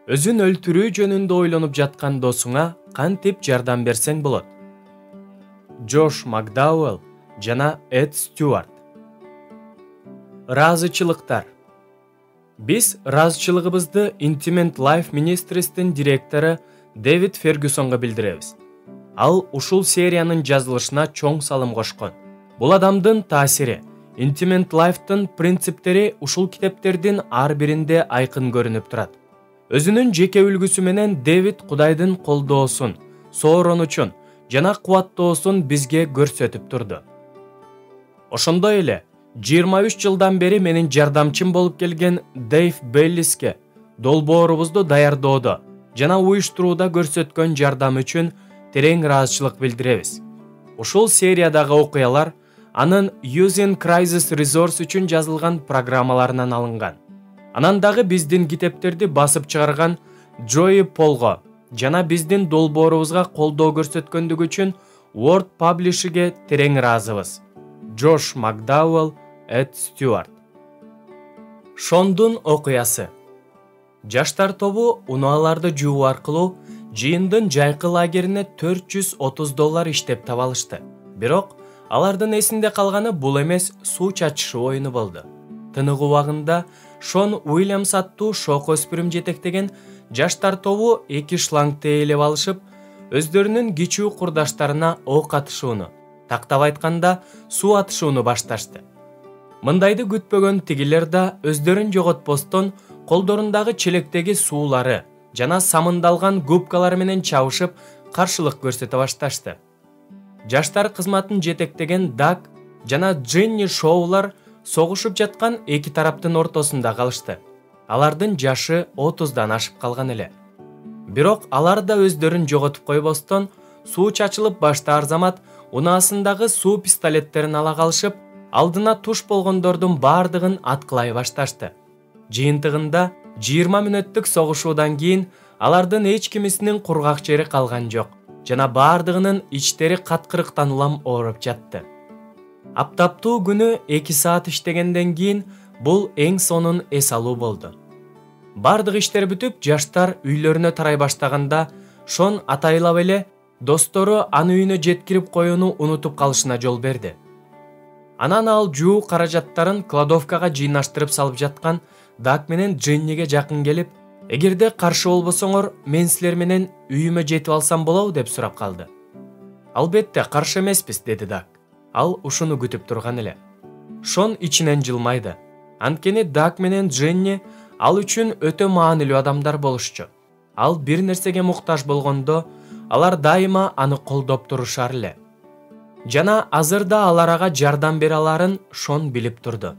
Өзүн өлтүрүү жөнүндө ойлонуп жаткан досуңа кантип жардам берсең болот? Джош Макдауэлл жана Эд Стюарт. Ыраазычылыктар. Биз ыраазычылыгыбызды Intimate Life Ministries'тин директору Дэвид Фергюсонго билдиребиз. Ал ушул сериянын жазылышына чоң салым кошкон. Бул адамдын таасири, Intimate Life'тын принциптери ушул китептердин ар биринде айкын көрүнүп турат. Өзүнүн жеке үлгүсү менен Дэвид Кудайдын колдоосун, сооронучун жана кубаттоосун бизге көрсөтүп турду. Ошондой эле 23 жылдан бери менин жардамчым болуп келген Дэйв Беллиске долбоорубузду даярдоодо жана уюштурууда көрсөткөн жардам үчүн терең ыраазычылык билдиребиз. Ушул сериядагы окуялар анын Using Crisis Resource үчүн жазылган программаларынан алынган. Анан дагы биздин китептерди басып чыгарган Джои Полго жана биздин долбоорубузга колдоо көрсөткөндүгү үчүн Word Publishing'ге терең ыраазыбыз. Джош Макдауэлл, Эд Стюарт. Шондун окуясы. Жаштар тобу унааларды жуу аркылуу жыйындын жайкы лагерине $430 иштеп таба алышты. Бирок алардын эсинде калганы бул эмес, суу чачышуу оюну болду. Тынык убагында Шон Уильямс аттуу шок өспүрүм жетектеген жаштар тобу 2 шлангты ээлеп алышып, өздөрүнүн кичүү курдаштарына ок атышууну, тактап айтканда суу атышууну башташты. Мындайды күтпөгөн тигилер да өздөрүн жоготпостон колдорундагы челектеги суулары жана самындалган губкалар менен чабышып каршылык көрсөтө башташты. Жаштар кызматын жетектеген Даг жана Дженни Шоулар согушуп жаткан эки тараптын ортосунда калышты. Алардын жашы 30дан ашып калган эле. Бирок алар да өздөрүн жоготуп койбостон, суу чачылып башта арзамат унаасындагы суу пистолеттерин ала калышып, алдына туш болгондордун бардыгын аткылай башташты. Жыйынтыгында 20 мүнөттүк согушуудан кийин алардын эч кимисинин кургак жери калган жок жана бардыгынын ичтери каткырыктан улам ооруп жатты. Аптаптуу күнү 2 саат иштегенден кийин бул эң сонун эс алуу болду. Бардык иштер бүтүп, жаштар үйлөрүнө тарай баштаганда Шон атайлап эле достору аны үйүнө жеткирип коюуну унутуп калышына жол берди. Анан ал жуу каражаттарын кладовкага жыйнаштырып салып жаткан Даг менен Дженниге жакын келип, эгерде каршы болбосоңор, мен силер менен үйүмө жетип алсам болобу деп сурап калды. Албетте, каршы эмеспиз, деди Даг. Ал ушуну күтүп турган эле. Шон ичинен жылмайды. Анткени Даг менен Дженни ал үчүн өтө маанилүү адамдар болушчу. Ал бир нерсеге муктаж болгондо, алар дайыма аны колдоп турушар эле. Жана азырда аларга жардам бере аларын Шон билип турду.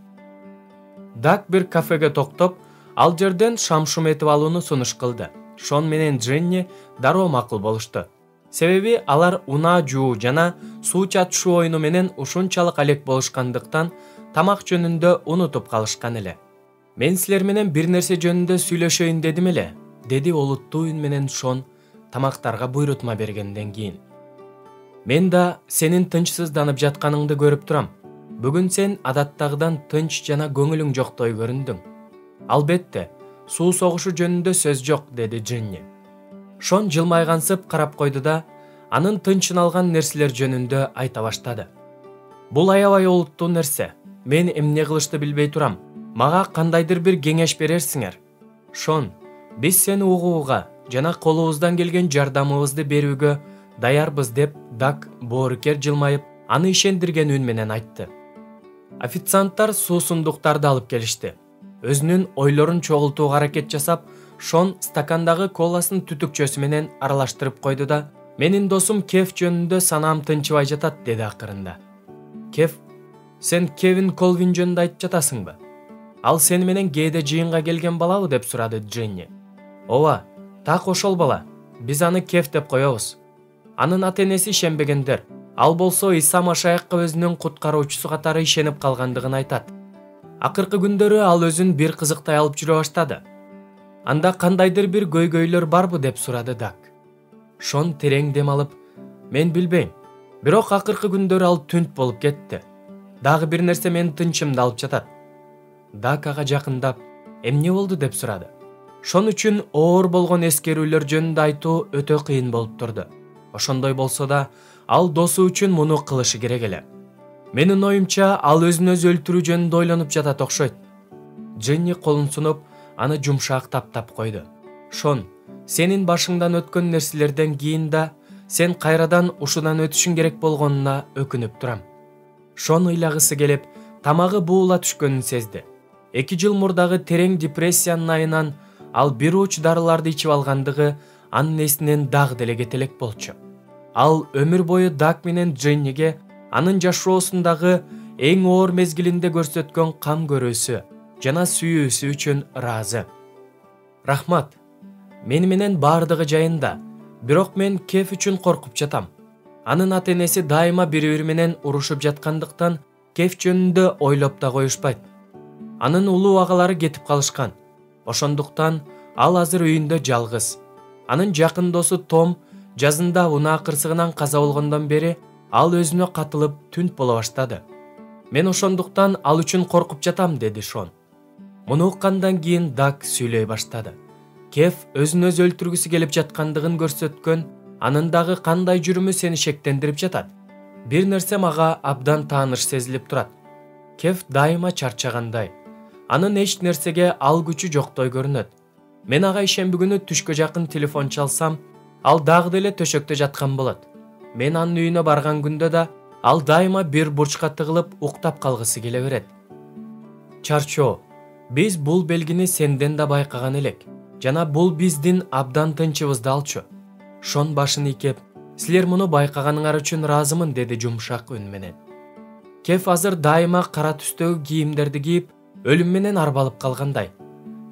Даг бир кафеге токтоп, ал жерден шамшум этип алууну сунуш кылды. Шон менен Дженни дароо макул болушту. Себеби алар унаа жуу жана суу чачышуу оюну менен ушунчалык алек болушкандыктан тамак жөнүндө унутуп калышкан эле. Мен силер менен бир нерсе жөнүндө сүйлөшөйүн дедим эле, деди олуттуу үн менен Шон тамактарга буйрутма бергенден кийин. Мен да сенин тынчсызданып жатканыңды көрүп турам. Бүгүн сен адаттагыдан тынч жана көңүлүң жоктой көрүндүң. Албетте, суу согушу жөнүндө сөз жок, деди Дженни. Шон жылмайгансып карап койду да, анын тынчын алган нерселер жөнүндө айта баштады. Бул аябай олуттуу нерсе. Мен эмне кылышты билбей турам. Мага кандайдыр бир кеңеш берерсиңер. Шон, биз сени угууга жана колубуздан келген жардамыбызды берүүгө даярбыз, деп Даг боорукер жылмайып, аны ишендирген үн менен айтты. Официанттар суусундуктарды алып келишти. Өзүнүн ойлорун чогултууга аракет жасап, Шон стакандагы коласын түтүкчөсү менен аралаштырып койду да, менин досум Кев жөнүндө санаам тынчыбай жатат, деди акырында. Кев, сен Кевин Колвин жөнүндө айтып жатасыңбы? Ал сени менен кээде жыйынга келген балабы, деп сурады Дженни. Ооба, так ошол бала. Биз аны Кев деп коебуз. Анын ата-энеси ишенбегендер. Ал болсо Иса Машаякка өзүнүн куткаруучусу катары ишенип калгандыгын айтат. Акыркы күндөрү ал өзүн бир кызыктай алып жүрө баштады. Анда кандайдыр бир көйгөйлөр барбы, деп сурады Даг. Шон терең дем алып, мен билбейм. Бирок акыркы күндөрү ал түнт болуп кетти. Дагы бир нерсе менин тынчымды алып жатат. Даг ага жакындап, эмне болду, деп сурады. Шон үчүн оор болгон эскерүүлөр жөнүндө айтуу өтө кыйын болуп турду. Ошондой болсо да, ал досу үчүн муну кылышы керек эле. Менин оюмча, ал өзүн өзү өлтүрүү жөнүндө ойлонуп жатат окшойт. Дженни колун сунуп, аны жумшак таптап койду. Шон, сенин башыңдан өткөн нерселерден кийин да сен кайрадан ушудан өтүшүң керек болгонуна өкүнүп турам. Шон ыйлагысы келип, тамагы буула түшкөнүн сезди. 2 жыл мурдагы терең депрессиянын айынан ал бир уч дарыларды ичип алгандыгы анын эсинен дагы деле кете элек болчу. Ал өмүр бою Даг менен Дженниге анын жашоосундагы эң оор мезгилинде көрсөткөн кам көрүүсү жана сүйүүсү үчүн ыраазы. Рахмат. Мени менен баардыгы жайында, бирок мен Кеф үчүн коркуп жатам. Анын ата-энеси дайыма бири-бири менен урушуп жаткандыктан Кеф жөнүндө ойлоп да коюшпайт. Анын улуу агалары кетип калышкан. Ошондуктан ал азыр үйүндө жалгыз. Анын жакын досу Том жазында унаа кырсыгынан каза болгондон бери ал өзүнө катылып түнт боло баштады. Мен ошондуктан ал үчүн коркуп жатам, деди Шон. Муну уккандан кийин Даг сүйлөй баштады. Кеф өзүн өзү өлтүргүсү келип жаткандыгын көрсөткөн анын дагы кандай жүрүмү сени шектендирип жатат? Бир нерсе мага абдан тааныш сезилип турат. Кеф дайыма чарчагандай. Анын эч нерсеге ал күчү жоктой көрүнөт. Мен ага ишемби күнү түшкө жакын телефон чалсам, ал дагы деле төшөктө жаткан болот. Мен анын үйүнө барган күндө да ал дайыма бир бурчка тыгылып уктап калгысы келе берет. Чарчоо, биз бул белгини сенден да байкаган элек. Жана бул биздин абдан тынчыбызды алчу. Шон башын ийкеп, силер муну байкаганыңар үчүн ыраазымын, деди жумшак үн менен. Кеф азыр дайыма кара түстөгү кийимдерди кийип, өлүм менен арбалып калгандай.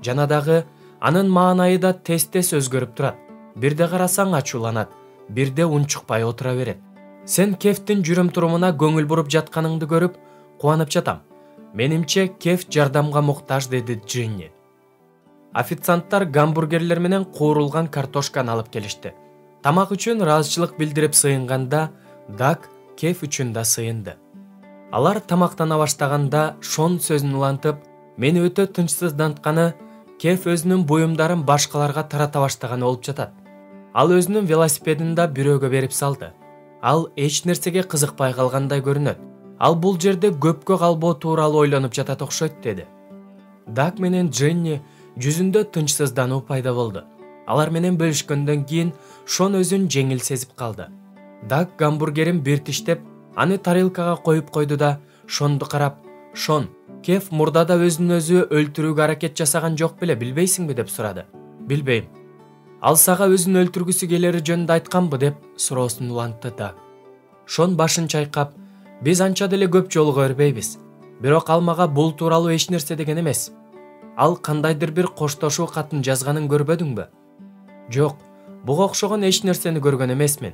Жана дагы анын маанайы да тез-тез өзгөрүп турат. Бирде карасаң ачууланат, бирде унчукпай отура берет. Сен Кефтин жүрүм-турумуна көңүл буруп жатканыңды көрүп, кубанып жатам. Менимче Кеф жардамга муктаж, деди Дженни. Официанттар гамбургерлер менен куурулган картошканы алып келишти. Тамак үчүн ыраазычылык билдирип сыйынганда, Даг Кеф үчүн да сыйынды. Алар тамактана баштаганда Шон сөзүн улантып, мени өтө тынчсыздантканы Кеф өзүнүн буюмдарын башкаларга тарата баштаганы болуп жатат. Ал өзүнүн велосипедин да бирөөгө берип салды. Ал эч нерсеге кызыкпай калгандай көрүнөт. Ал бул жерде көпкө калбоо тууралуу ойлонуп жатат окшойт, деди. Даг менен Дженни жүзүндө тынчсыздануу пайда болду. Алар менен бөлүшкөндөн кийин Шон өзүн жеңил сезип калды. Даг гамбургерин бир тиштеп, аны тарелкага коюп койду да, Шонду карап, «Шон, Кеф мурдада өзүн өзү өлтүрүүгө аракет жасаган жок беле, билбейсиңби?» деп сурады. «Билбейм. Ал сага өзүн өлтүргүсү келери жөнүндө айтканбы?» деп суроосун улантты Даг. Шон башын чайкап, «Биз анча деле көп жолуга бербейбиз. Бирок ал мага бул тууралуу эч нерсе деген эмес. Ал кандайдыр бир коштошуу катын жазганын көрбөдүңбү?» «Жок, буга окшогон эч нерсени көргөн эмесмин».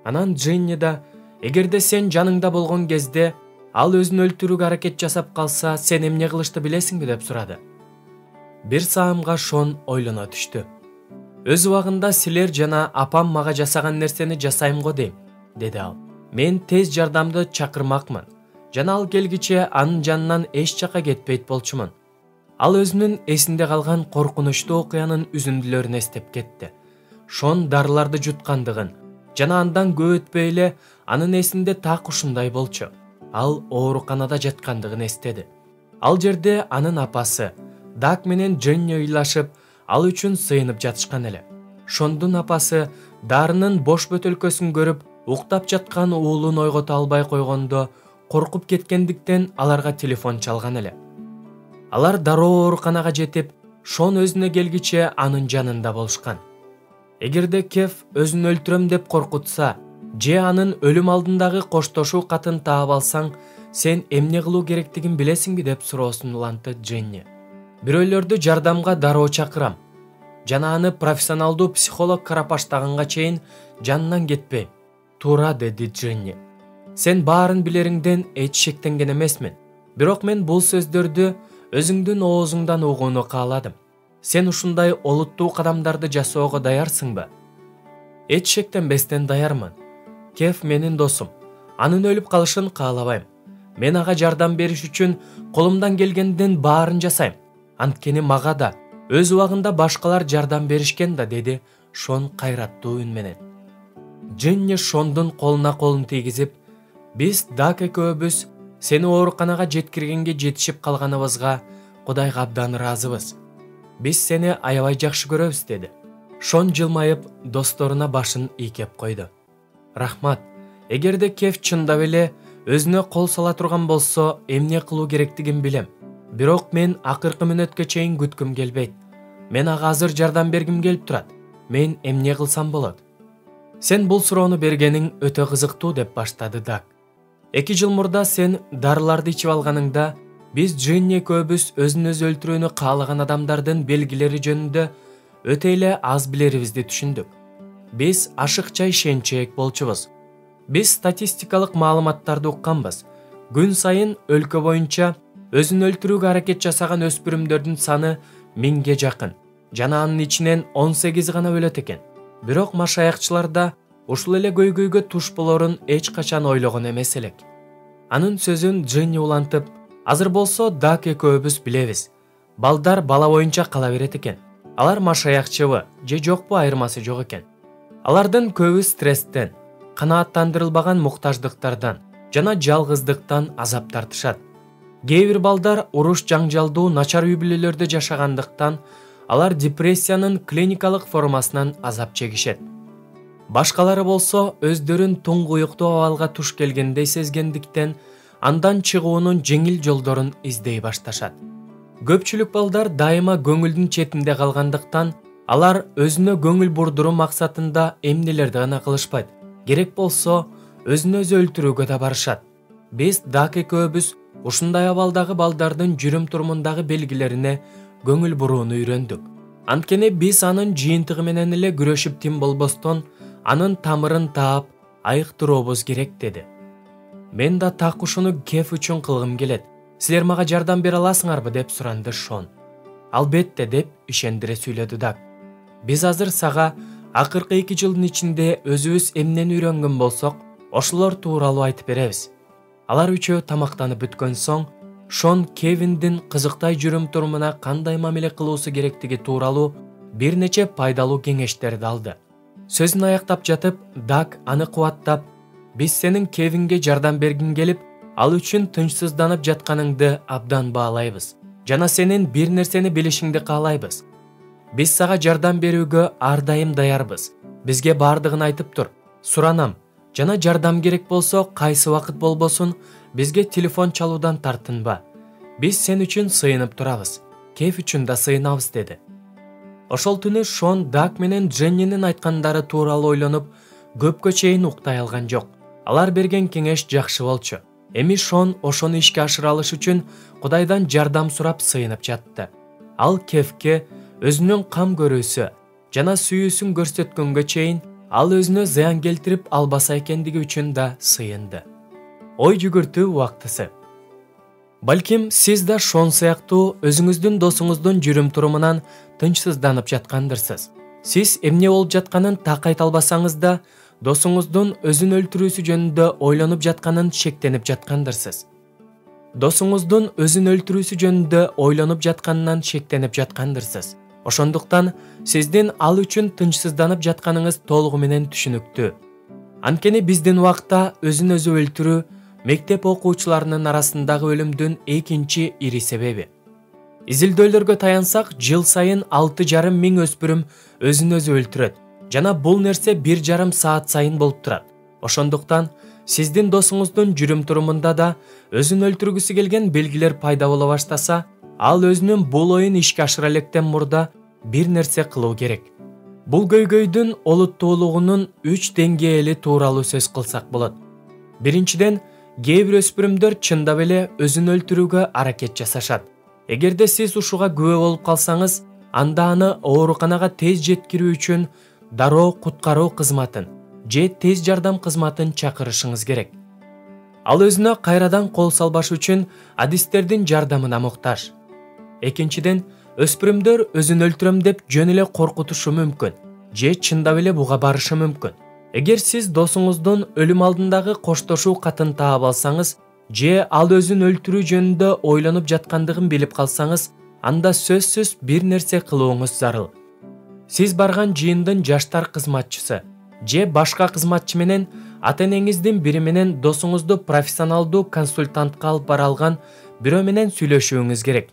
Анан Дженни да, «Эгерде сен жаныңда болгон кезде ал өзүн өлтүрүүгө аракет жасап калса, сен эмне кылышты билесиңби?» деп сурады. Бир саамга Шон ойлоно түштү. «Өз убагында силер жана апам мага жасаган нерсени жасайм го дейм», деди ал. «Мен тез жардамды чакырмакмын. Жана ал келгиче анын жанынан эч жака кетпейт болчумун». Ал өзүнүн эсинде калган коркунучтуу окуянын үзүндүлөрүн эстеп кетти. Шон дарыларды жуткандыгын жана андан көп өтпөй эле анын эсинде так ушундай болчу. Ал ооруканада жаткандыгын эстеди. Ал жерде анын апасы Даг менен Дженни ыйлашып, ал үчүн сыйынып жатышкан эле. Шондун апасы дарынын бош бөтөлкөсүн көрүп, уктап жаткан уулун ойгото албай койгондо коркуп кеткендиктен аларга телефон чалган эле. Алар дароо ооруканага жетип, Шон өзүнө келгиче анын жанында болушкан. Эгерде Кеф өзүн өлтүрөм деп коркутса, же анын өлүм алдындагы коштошуу катын таап алсаң, сен эмне кылуу керектигин билесиңби деп суроосун улантты Дженни. Бирөөлөрдү жардамга дароо чакырам. Жана аны профессионалдуу психолог карап баштаганга чейин жанынан кетпейм. Туура, деди Дженни. Сен баарын билериңден эч шектенген эмесмин. Бирок мен бул сөздөрдү өзүңдүн оозуңдан угууну кааладым. Сен ушундай олуттуу кадамдарды жасоого даярсыңбы? Эч шектенбестен даярмын. Кеф менин досум. Анын өлүп калышын каалабайм. Мен ага жардам бериш үчүн колумдан келгендин баарын жасайм. Анткени мага да, Өз убагында башкалар жардам беришкен да, деди Шон кайраттуу үн менен. Дженни Шондун колун тийгизип, биз Даг экөөбүз сени ооруканага жеткиргенге жетишип калганыбызга Кудайга абдан ыраазыбыз. Биз сени аябай жакшы көрөбүз, деди. Шон жылмайып досторуна башын ийкеп койду. Рахмат. Эгерде Кев чындап эле өзүнө кол сала турган болсо, эмне кылуу керектигин билем. Бирок мен акыркы мүнөткө чейин күткүм келбейт. Мен ага азыр жардам бергим келип турат. Мен эмне кылсам болот? Сен бул суроону бергениң өтө кызыктуу, деп баштады Даг. 2 жыл мурда сен дарыларды ичип алганыңда, биз Дженни экөөбүз өзүн өзү өлтүрүүнү каалаган адамдардын белгилери жөнүндө өтө эле аз билерибизди түшүндүк. Биз ашыкча ишенчээк болчубуз. Биз статистикалык маалыматтарды укканбыз. Күн сайын өлкө боюнча өзүн өлтүрүүгө аракет жасаган өспүрүмдөрдүн саны 1000ге жакын. Жана анын ичинен 18 гана өлөт экен. Бирок машаякчыларда ушул эле көйгөйгө туш болорун эч качан ойлогон эмес элек. Анын сөзүн Дженни улантып, азыр болсо Даг экөөбүз билебиз. Балдар бала боюнча кала берет экен. Алар машаякчыбы же жокпу айырмасы жок экен. Алардын көбү стресстен, канааттандырылбаган муктаждыктардан жана жалгыздыктан азап тартышат. Кээ бир балдар уруш жаңжалдуу начар үй бүлөлөрдө жашагандыктан алар депрессиянын клиникалык формасынан азап чегишет. Башкалары болсо өздөрүн туңгуюктуу абалга туш келгендей сезгендиктен андан чыгуунун жеңил жолдорун издей башташат. Көпчүлүк балдар дайыма көңүлдүн четинде калгандыктан алар өзүнө көңүл бурдуруу максатында эмнелерди гана кылышпайт. Керек болсо өзүн өзү өлтүрүүгө да барышат. Биз Даг экөөбүз ушундай абалдагы балдардын жүрүм турумундагы белгилерине көңүл бурууну үйрөндүк. Анткени биз анын жыйынтыгы менен эле күрөшүп тим болбостон, анын тамырын таап айыктыруубуз керек, деди. Мен да так ушуну Кев үчүн кылгым келет. Силер мага жардам бере аласыңарбы, деп суранды Шон. Албетте, деп ишендире сүйлөдү Даг. Биз азыр сага акыркы 2 жылдын ичинде өзүбүз эмнени үйрөнгөн болсок, ошолор тууралуу айтып беребиз. Алар үчөө тамактанып бүткөн соң, Шон Кевиндин кызыктай жүрүм турумуна кандай мамиле кылуусу керектиги тууралуу бир нече пайдалуу кеңештерди алды. Сөзүн аяктап жатып, Даг аны кубаттап, биз сенин Кевинге жардам бергиң келип, ал үчүн тынчсызданып жатканыңды абдан баалайбыз. Жана сенин бир нерсени билишиңди каалайбыз. Биз сага жардам берүүгө ар дайым даярбыз. Бизге бардыгын айтып тур. Суранам. Жана жардам керек болсо, кайсы вакыт болбосун, бизге телефон чалуудан тартынба. Биз сен үчүн сыйынып турабыз. Кев үчүн да сыйынабыз, деди. Ошол түнү Шон Даг менен Дженнинин айткандары тууралуу ойлонуп, көпкө чейин уктай алган жок. Алар берген кеңеш жакшы болчу. Эми Шон ошону ишке ашыра алыш үчүн Кудайдан жардам сурап сыйынып жатты. Ал Кевке өзүнүн кам көрүүсү жана сүйүүсүн көрсөткөнгө чейин ал өзүнө зыян келтирип албаса экендиги үчүн да сыйынды. Ой жүгүртүү убактысы. Балким сиз да Шон сыяктуу өзүңүздүн досуңуздун жүрүм турумунан тынчсызданып жаткандырсыз. Сиз эмне болуп жатканын так айта албасаңыз да, досуңуздун өзүн өлтүрүүсү жөнүндө ойлонуп жатканын шектенип жаткандырсыз. Досуңуздун өзүн өлтүрүүсү жөнүндө ойлонуп жатканынан шектенип жаткандырсыз. Ошондуктан сиздин ал үчүн тынчсызданып жатканыңыз толугу менен түшүнүктүү. Анткени биздин убакта өзүн өзү өлтүрүү мектеп окуучуларынын арасындагы өлүмдүн экинчи ири себеби. Изилдөөлөргө таянсак, жыл сайын 6,5 миң өспүрүм өзүн өзү өлтүрөт. Жана бул нерсе 1,5 саат сайын болуп турат. Ошондуктан сиздин досуңуздун жүрүм турумунда да өзүн өлтүргүсү келген белгилер пайда боло баштаса, ал өзүнүн бул оюн ишке ашыра электен мурда бир нерсе кылуу керек. Бул көйгөйдүн олуттуулугунун 3 деңгээли тууралуу сөз кылсак болот. Биринчиден, кээ бир өспүрүмдөр чындап эле өзүн өлтүрүүгө аракет жасашат. Эгерде сиз ушуга күбө болуп калсаңыз, анда аны ооруканага тез жеткирүү үчүн дароо куткаруу кызматын же тез жардам кызматын чакырышыңыз керек. Ал өзүнө кайрадан кол салбаш үчүн адистердин жардамына муктаж. Экинчиден, өспүрүмдөр өзүн өлтүрөм деп жөн эле коркутушу мүмкүн, же чындап эле буга барышы мүмкүн. Эгер сиз досуңуздун өлүм алдындагы коштошуу катын таап алсаңыз, же ал өзүн өлтүрүү жөнүндө ойлонуп жаткандыгын билип калсаңыз, анда сөзсүз бир нерсе кылууңуз зарыл. Сиз барган жыйындын жаштар кызматчысы же башка кызматчы менен ата-энеңиздин бири менен досуңузду профессионалдуу консультантка алып бара алган бирөө менен сүйлөшүүңүз керек.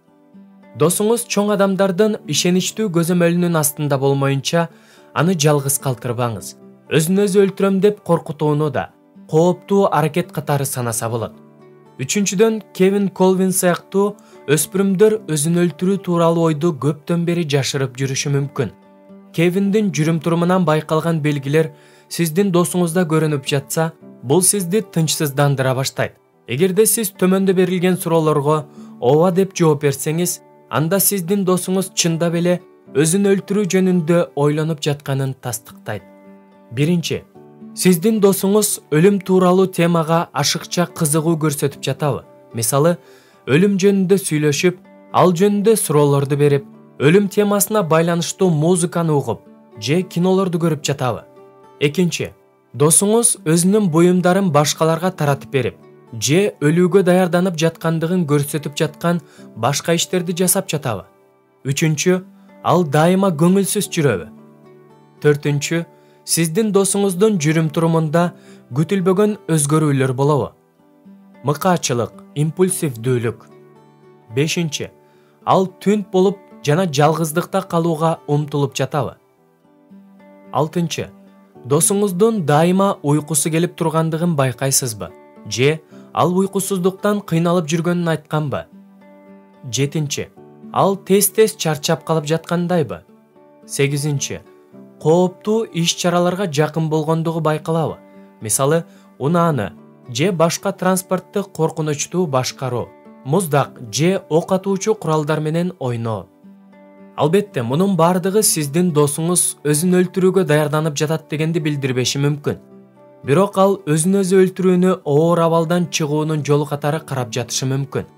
Досуңуз чоң адамдардын ишеничтүү көзөмөлүнүн астында болмоюнча аны жалгыз калтырбаңыз. Өзүн өзү өлтүрөм деп коркутууну да кооптуу аракет катары санаса болот. Үчүнчүдөн, Кевин Колвин сыяктуу өспүрүмдөр өзүн өлтүрүү тууралуу ойду көптөн бери жашырып жүрүшү мүмкүн. Кевиндин жүрүм-турумунан байкалган белгилер сиздин досуңузда көрүнүп жатса, бул сизди тынчсыздандыра баштайт. Эгерде сиз төмөндө берилген суроолорго ооба деп жооп берсеңиз, анда сиздин досуңуз чындап эле өзүн өлтүрүү жөнүндө ойлонуп жатканын тастыктайт. Биринчи, сиздин досуңуз өлүм тууралуу темага ашыкча кызыгуу көрсөтүп жатабы? Мисалы, өлүм жөнүндө сүйлөшүп, ал жөнүндө суроолорду берип, өлүм темасына байланыштуу музыканы угуп же кинолорду көрүп жатабы? Экинчи, досуңуз өзүнүн буюмдарын башкаларга таратып берип, же өлүүгө даярданып жаткандыгын көрсөтүп жаткан башка иштерди жасап жатабы? Үчүнчү, ал дайыма көңүлсүз жүрөбү? Төртүнчү, сиздин досуңуздун жүрүм-турумунда күтүлбөгөн өзгөрүүлөр болобу? Мыкаачылык, импульсивдүүлүк. Бешинчи, ал түнт болуп жана жалгыздыкта калууга умтулуп жатабы? Алтынчы, досуңуздун дайыма уйкусу келип тургандыгын байкайсызбы? Же ал уйкусуздуктан кыйналып жүргөнүн айтканбы? Жетинчи, ал тез-тез чарчап калып жаткандайбы? Сегизинчи, кооптуу иш-чараларга жакын болгондугу байкалабы? Мисалы, унааны же башка транспортты коркунучтуу башкаруу, муздак же ок атуучу куралдар менен ойноо. Албетте, мунун бардыгы сиздин досуңуз өзүн өлтүрүүгө даярданып жатат дегенди билдирбеши мүмкүн. Бирок ал өзүн өзү өлтүрүүнү оор абалдан чыгуунун жолу катары карап жатышы мүмкүн.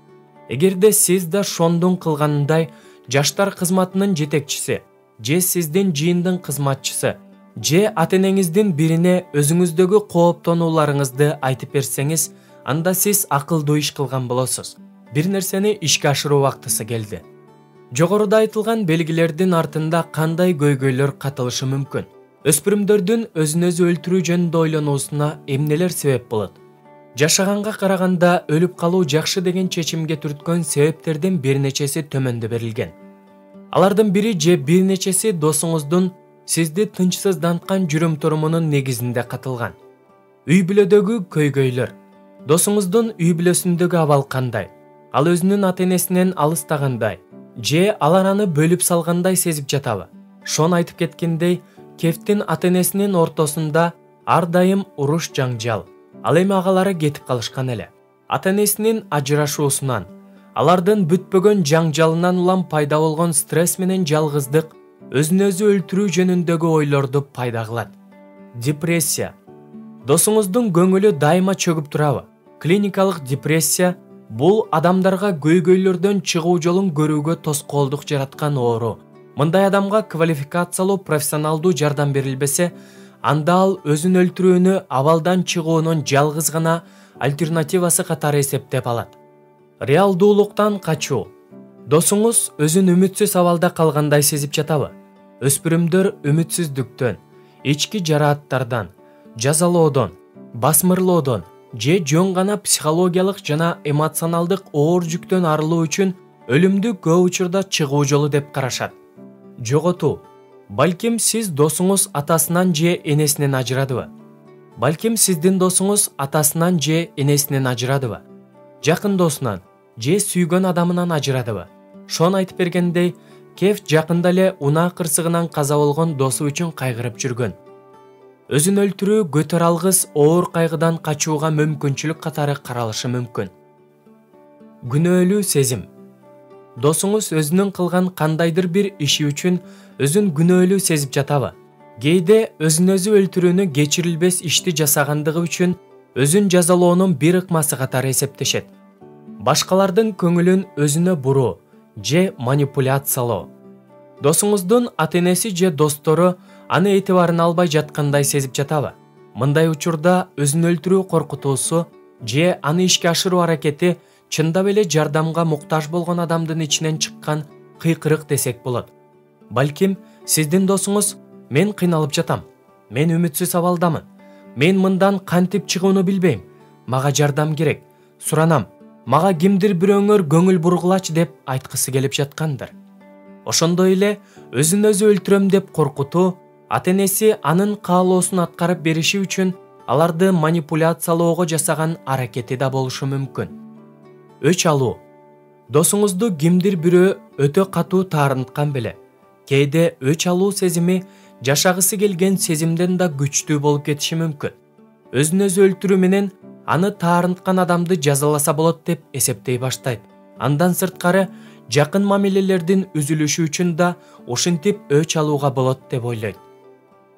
Эгерде сиз да Шондун кылганындай жаштар кызматынын жетекчиси же сиздин жыйындын кызматчысы же ата-энеңиздин бирине өзүңүздөгү кооптонууларыңызды айтып берсеңиз, анда сиз акылдуу иш кылган болосуз. Бир нерсени ишке ашыруу убактысы келди. Жогоруда айтылган белгилердин артында кандай көйгөйлөр катылышы мүмкүн? Өспүрүмдөрдүн өзүн өзү өлтүрүү жөнүндө ойлонуусуна эмнелер себеп болот? Жашаганга караганда өлүп калуу жакшы деген чечимге түрткөн себептердин бир нечеси төмөндө берилген. Алардын бири же бир нечеси досуңуздун сизди тынчсызданткан жүрүм-турумунун негизинде катылган. Үй бүлөдөгү көйгөйлөр. Досуңуздун үй бүлөсүндөгү абал кандай? Ал өзүнүн ата-энесинен алыстагандай же алар аны бөлүп салгандай сезип жатабы? Шон айтып кеткендей, Кевтин ата-энесинин ортосунда ар дайым уруш жаңжал. Ал эми агалары кетип калышкан эле. Ата-энесинин ажырашуусунан, алардын бүтпөгөн жаңжалынан улам пайда болгон стресс менен жалгыздык өзүн өзү өлтүрүү жөнүндөгү ойлорду пайда кылат. Депрессия. Досуңуздун көңүлү дайыма чөгүп турабы? Клиникалык депрессия бул адамдарга көйгөйлөрдөн чыгуу жолун көрүүгө тоскоолдук жараткан оору. Мындай адамга квалификациялуу профессионалдуу жардам берилбесе, анда ал өзүн өлтүрүүнү абалдан чыгуунун жалгыз гана альтернативасы катары эсептеп алат. Реалдуулуктан качуу. Досуңуз өзүн үмүтсүз абалда калгандай сезип жатабы? Өспүрүмдөр үмүтсүздүктөн, ички жарааттардан, жазалоодон, басмырлоодон же жөн гана психологиялык жана эмоционалдык оор жүктөн арылуу үчүн өлүмдү көп учурда чыгуу жолу деп карашат. Жоготуу. Балким сиз досуңуз атасынан же энесинен ажырадыбы? Балким сиздин досуңуз атасынан же энесинен ажырадыбы? Жакын досунан же сүйгөн адамынан ажырадыбы? Шон айтып бергендей, Кев жакында эле унаа кырсыгынан каза болгон досу үчүн кайгырып жүргөн. Өзүн өлтүрүү көтөр алгыс оор кайгыдан качууга мүмкүнчүлүк катары каралышы мүмкүн. Күнөөлүү сезим. Досуңуз өзүнүн кылган кандайдыр бир иши үчүн өзүн күнөөлүү сезип жатабы? Кээде өзүн өзү өлтүрүүнү кечирилбес ишти жасагандыгы үчүн өзүн жазалоонун бир ыкмасы катары эсептешет. Башкалардын көңүлүн өзүнө буруу же манипуляциялоо. Досуңуздун ата-энеси же достору аны этибарына албай жаткандай сезип жатабы? Мындай учурда өзүн өлтүрүү коркутуусу же аны ишке ашыруу аракети чындап эле жардамга муктаж болгон адамдын ичинен чыккан кыйкырык десек болот. Балким сиздин досуңуз мен кыйналып жатам, мен үмүтсүз абалдамын, мен мындан кантип чыгууну билбейм, мага жардам керек, суранам, мага кимдир бирөөңөр көңүл бургулачы деп айткысы келип жаткандыр. Ошондой эле өзүн өзү өлтүрөм деп коркутуу, ата-энеси анын каалоосун аткарып бериши үчүн аларды манипуляциялоого жасаган аракети да болушу мүмкүн. Өч алуу. Досуңузду кимдир бирөө өтө катуу таарынткан беле. Кээде өч алуу сезими жашагысы келген сезимден да күчтүү болуп кетиши мүмкүн. Өзүн өзү өлтүрүү менен аны таарынткан адамды жазаласа болот деп эсептей баштайт. Андан сырткары жакын мамилелердин үзүлүшү үчүн да ушинтип өч алууга болот деп ойлойт.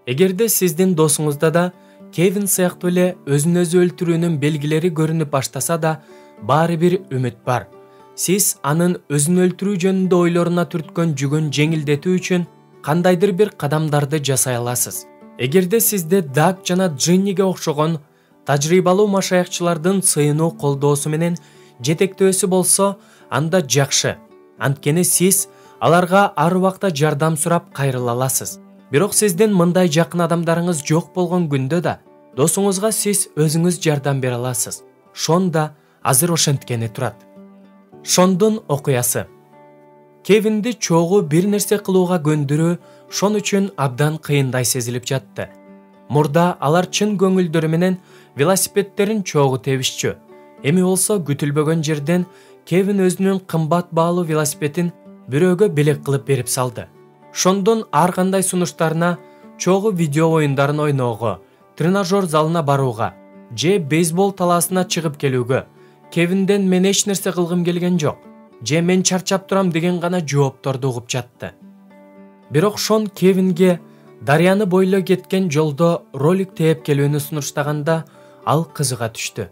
Эгерде сиздин досуңузда да Кевин сыяктуу эле өзүн өзү өлтүрүүнүн белгилери көрүнүп баштаса да, баары бир үмүт бар. Сиз анын өзүн өлтүрүү жөнүндө ойлоруна түрткөн жүгүн жеңилдетүү үчүн кандайдыр бир кадамдарды жасай аласыз. Эгерде сизде Даг жана Джинниге окшогон тажрыйбалуу машаякчылардын сыйынуу колдоосу менен жетектөөсү болсо, анда жакшы. Анткени сиз аларга ар убакта жардам сурап кайрыла аласыз. Бирок сиздин мындай жакын адамдарыңыз жок болгон күндө да досуңузга сиз өзүңүз жардам бере аласыз. Шон да азыр ошенткени турат. Шондун окуясы. Кевинди чогуу бир нерсе кылууга көндүрүү Шон үчүн абдан кыйындай сезилип жатты. Мурда алар чын көңүлдөрү менен велосипедтерин чогуу тебишчү. Эми болсо күтүлбөгөн жерден Кевин өзүнүн кымбат баалуу велосипедин бирөөгө белек кылып берип салды. Шондун ар кандай сунуштарына, чогуу видео оюндарын ойноого, тренажер залына барууга же бейсбол талаасына чыгып келүүгө Кевинден мен эч нерсе кылгым келген жок, же мен чарчап турам деген гана жоопторду угуп жатты. Бирок Шон Кевинге дарыяны бойлой кеткен жолдо ролик тээп келүүнү сунуштаганда ал кызыга түштү.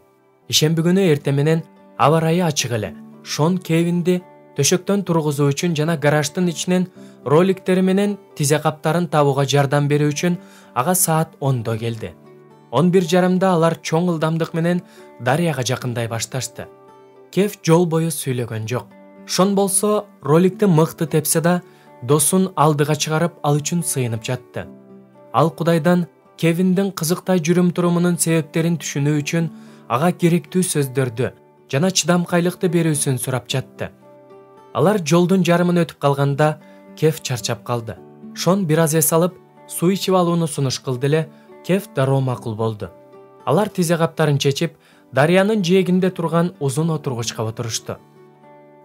Ишемби күнү эртең менен аба ырайы ачык эле. Шон Кевинди төшөктөн тургузуу үчүн жана гараждын ичинен роликтери менен тизе каптарын табууга жардам берүү үчүн ага саат 10-до келди. 11:30-да алар чоң ылдамдык менен дарыяга жакындай башташты. Кев жол бою сүйлөгөн жок. Шон болсо роликти мыкты тепсе да, досун алдыга чыгарып ал үчүн сыйынып жатты. Ал Кудайдан Кевиндин кызыктай жүрүм турумунун себептерин түшүнүү үчүн ага керектүү сөздөрдү жана чыдамкайлыкты берүүсүн сурап жатты. Алар жолдун жарымын өтүп калганда Кев чарчап калды. Шон бир аз эс алып, суу ичип алууну сунуш кылды эле, Кев дароо макул болду. Алар тизе каптарын чечип, дарыянын жээгинде турган узун отургучка отурушту.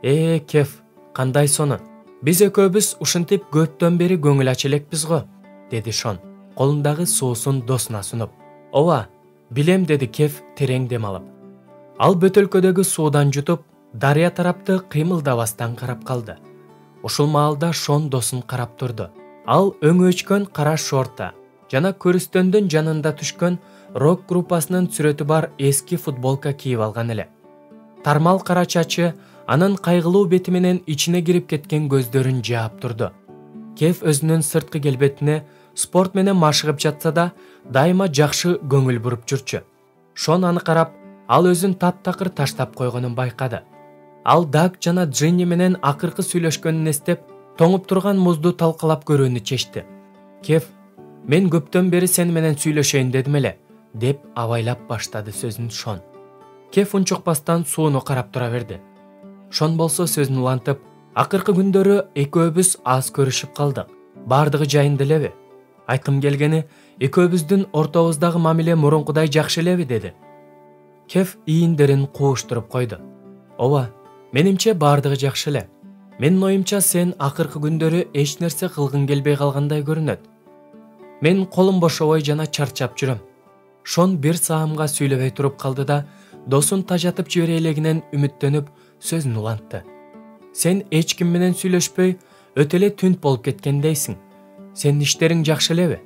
Кев, кандай сонун? Биз экөөбүз ушинтип көптөн бери көңүл ача элекпиз го, деди Шон, колундагы суусун досуна сунуп. Ооба, билем, деди Кев терең дем алып. Ал бөтөлкөдөгү суудан жутуп, дарыя тарапты кыймылдабастан карап калды. Ушул маалда Шон досун карап турду. Ал өңү өчкөн кара шорта жана көрүстөндүн жанында түшкөн рок группасынын сүрөтү бар эски футболка кийип алган эле. Тармал кара чачы анын кайгылуу бети менен ичине кирип кеткен көздөрүн жаап турду. Кев өзүнүн сырткы келбетине спорт менен машыгып жатса да, дайыма жакшы көңүл буруп жүрчү. Шон аны карап, ал өзүн таптакыр таштап койгонун байкады. Ал Даг жана Джинни менен акыркы сүйлөшкөнүн эстеп, тоңуп турган музду талкалап көрүүнү чечти. Кев, мен көптөн бери сени менен сүйлөшөйүн дедим эле, деп абайлап баштады сөзүн Шон. Кев унчукпастан сууну карап тура берди. Шон болсо сөзүн улантып, акыркы күндөрү экөөбүз аз көрүшүп калдык. Бардыгы жайында элеби? Айткым келгени, экөөбүздүн ортобуздагы мамиле мурункудай жакшы элеби, деди. Кев ийиндерин кууштуруп койду. Ооба, менимче бардыгы жакшы эле. Менин оюмча сен акыркы күндөрү эч нерсе кылгың келбей калгандай көрүнөт. Мен колум бошобой жана чарчап жүрөм. Шон бир саамга сүйлөбөй туруп калды да, досун тажатып жибере элегинен үмүттөнүп сөзүн улантты. Сен эч ким менен сүйлөшпөй, өтө эле түнт болуп кеткендейсиң. Сенин иштериң жакшы элеби?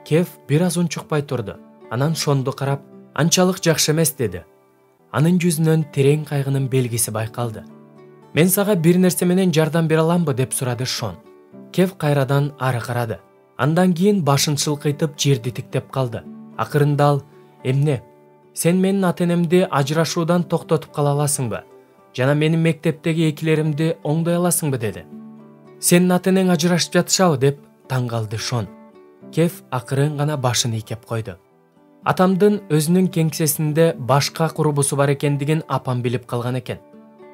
Кев бир аз унчукпай турду. Анан Шонду карап, анчалык жакшы эмес, деди. Анын жүзүнөн терең кайгынын белгиси байкалды. Мен сага бир нерсе менен жардам бере аламбы, деп сурады Шон. Кев кайрадан ары карады. Андан кийин башын чылкыйтып жерди тиктеп калды. Акырында ал, эмне? Сен менин ата-энемди ажырашуудан токтотуп кала аласыңбы? Жана менин мектептеги экилеримди оңдой аласыңбы, деди. Сенин ата энең ажырашып жатышабы деп таң калды Шон. Кеф акырын гана башын ийкеп койду. Атамдын өзүнүн кеңсесинде башка курбусу бар экендигин апам билип калган экен.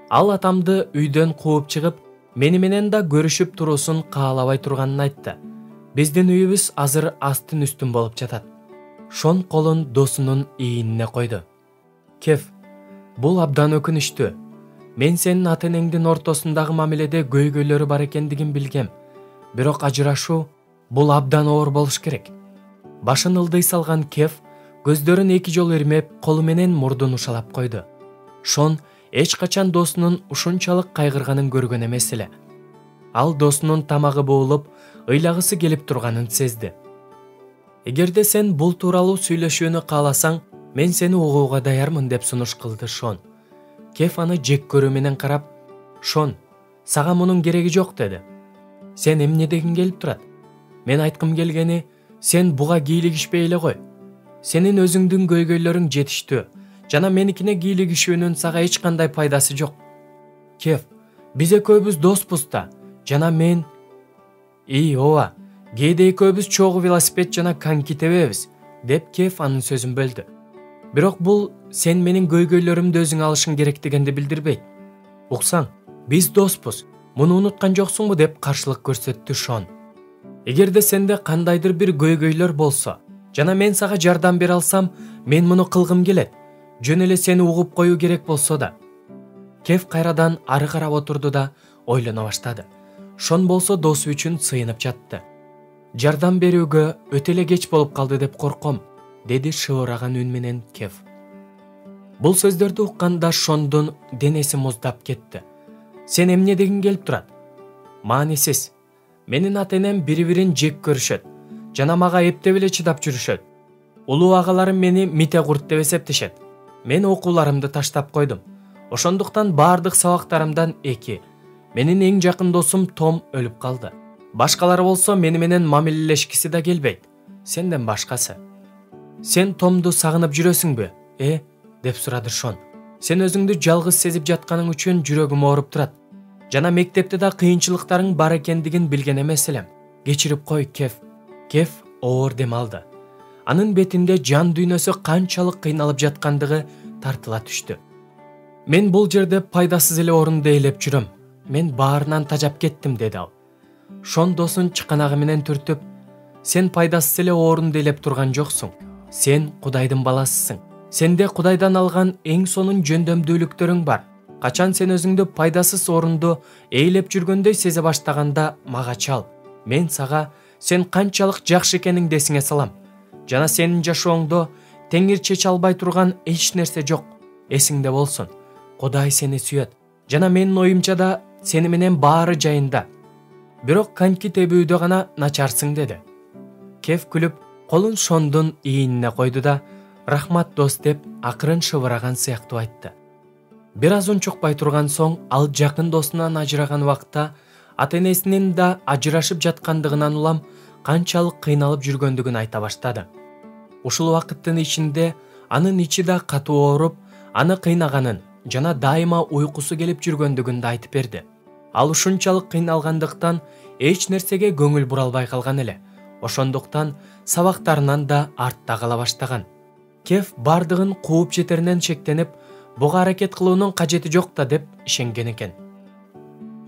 Ал атамды үйдөн кууп чыгып, мени менен да көрүшүп туруусун каалабай турганын айтты. Биздин үйүбүз азыр астын үстүн болуп жатат. Шон колун досунун ийинине койду. Кеф, бул абдан өкүнүчтүү. Мен сенин ата энеңдин ортосундагы мамиледе көйгөйлөрү бар экендигин билгем. Бирок ажырашуу бул абдан оор болуш керек. Башын ылдый салган Кеф көздөрүн эки жолу ирмеп, колу менен мурдун ушалап койду. Шон эч качан досунун ушунчалык кайгырганын көргөн эмес эле. Ал досунун тамагы боолуп, ыйлагысы келип турганын сезди. Эгерде сен бул тууралуу сүйлөшүүнү кааласаң, мен сени угууга даярмын деп сунуш кылды Шон. Кеф аны жек көрүү менен карап, Шон, сага мунун кереги жок деди. Сен эмне дегиң келип турат? Мен айткым келгени, сен буга кийлигишпей эле кой. Сенин өзүңдүн көйгөйлөрүң жетиштүү, жана меникине кийлигишүүнүн сага эч кандай пайдасы жок. Кеф, биз экөөбүз доспуз да, жана мен... ооба, кээде экөөбүз чогуу велосипед жана коньки тебебиз, деп Кеф анын сөзүн бөлдү. Бирок бул сен менин көйгөйлөрүмдү өзүң алышың керек дегенди билдирбейт. Уксаң, биз доспуз, муну унуткан жоксуңбу деп каршылык көрсөттү Шон. Эгерде сенде кандайдыр бир көйгөйлөр болсо, жана мен сага жардам бере алсам, мен муну кылгым келет. Жөн эле сени угуп коюу керек болсо да. Кеф кайрадан ары карап отурду да ойлоно баштады. Шон болсо досу үчүн сыйынып жатты. Жардам берүүгө өтө эле кеч болуп калды деп корком, деди шыбыраган үн менен Кеф. Бул сөздөрдү укканда Шондун денеси муздап кетти. Сен эмне дегиң келип турат? Маанисиз. Менин ата энем бири-бирин жек көрүшөт, жана мага эптеп эле чыдап жүрүшөт. Улуу агаларым мени мите курт деп эсептешет. Мен окууларымды таштап койдум. Ошондуктан баардык сабактарымдан 2. Менин эң жакын досум Том өлүп калды. Башкалары болсо мени менен мамилелешкиси да келбейт. Сенден башкасы. Сен Томду сагынып жүрөсүңбү, деп сурады Шон. Сен өзүңдү жалгыз сезип жатканың үчүн жүрөгүм ооруп турат. Жана мектепте да кыйынчылыктарың бар экендигин билген эмес элем. Кечирип кой, Кеф. Кеф оор дем алды. Анын бетинде жан дүйнөсү канчалык кыйналып жаткандыгы тартыла түштү. Мен бул жерде пайдасыз эле орунду ээлеп жүрөм. Мен баарынан тажап кеттим, деди ал. Шон досун чыканагы менен түртүп, сен пайдасыз эле орунду ээлеп турган жоксуң. Сен Кудайдын баласысың. Сенде Кудайдан алган эң сонун жөндөмдүүлүктөрүң бар. Качан сен өзүңдү пайдасыз орунду ээлеп жүргөндөй сезе баштаганда мага чал. Мен сага сен канчалык жакшы экениңди эсиңе салам. Жана сенин жашооңдо теңир чече албай турган эч нерсе жок. Эсиңде болсун. Кудай сени сүйөт. Жана менин оюмча да сени менен баары жайында. Бирок коньки тебүүдө гана начарсың, деди. Кеф күлүп, колун Шондун ийинине койду да, рахмат дос деп акырын шыбыраган сыяктуу айтты. Бир аз унчукпай турган соң ал жакын досунан ажыраган убакта ата энесинин да ажырашып жаткандыгынан улам канчалык кыйналып жүргөндүгүн айта баштады. Ушул убакыттын ичинде анын ичи да катуу ооруп, аны кыйнаганын жана дайыма уйкусу келип жүргөндүгүн да айтып берди. Ал ушунчалык кыйналгандыктан эч нерсеге көңүл бура албай калган эле. Ошондуктан сабактарынан да артта кала баштаган. Кеф бардыгын кууп жетеринен шектенип, буга аракет кылуунун кажети жок да деп ишенген экен.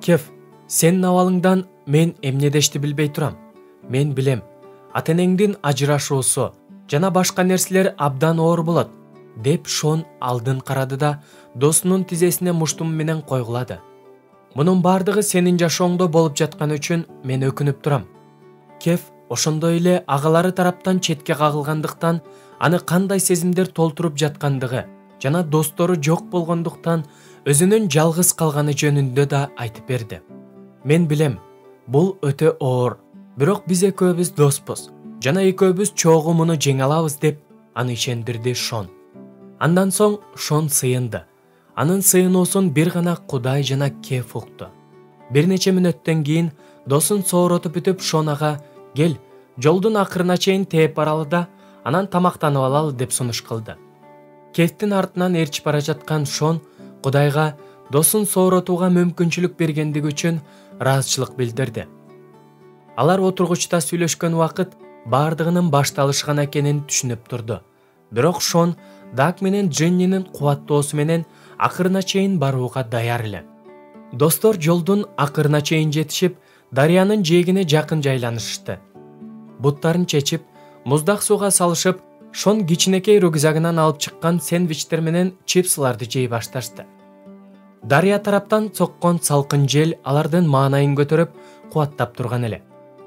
Кеф, сенин абалыңдан мен эмне дешти билбей турам. Мен билем, ата энеңдин ажырашуусу жана башка нерселер абдан оор болот, деп Шон алдын карады да досунун тизесине муштум менен койгулады. Мунун бардыгы сенин жашооңдо болуп жатканы үчүн мен өкүнүп турам. Кеф ошондой эле агалары тараптан четке кагылгандыктан аны кандай сезимдер толтуруп жаткандыгы жана достору жок болгондуктан өзүнүн жалгыз калганы жөнүндө да айтып берди. Мен билем, бул өтө оор, бирок биз экөөбүз доспуз жана экөөбүз чогуу муну жеңе алабыз, деп аны ишендирди Шон. Андан соң Шон сыйынды. Анын сыйынуусун бир гана Кудай жана Кеф укту. Бир нече мүнөттөн кийин досун сооротуп бүтүп Шон ага «Кел, жолдун акырына чейин тээп баралы да, анан тамактанып алалы», деп сунуш кылды. Кефтин артынан ээрчип бара жаткан Шон Кудайга досун сооротууга мүмкүнчүлүк бергендиги үчүн ыраазычылык билдирди. Алар отургучта сүйлөшкөн убакыт бардыгынын башталышы гана экенин түшүнүп турду. Бирок Шон Даг менен Дженнинин кубаттоосу менен акырына чейин барууга даяр эле. Достор жолдун акырына чейин жетишип, дарыянын жээгине жакын жайланышты. Буттарын чечип, муздак сууга салышып, Шон кичинекей рюкзагынан алып чыккан сэндвичтер менен чипсыларды жей башташты. Дарыя тараптан соккон салкын жел алардын маанайын көтөрүп, кубаттап турган эле.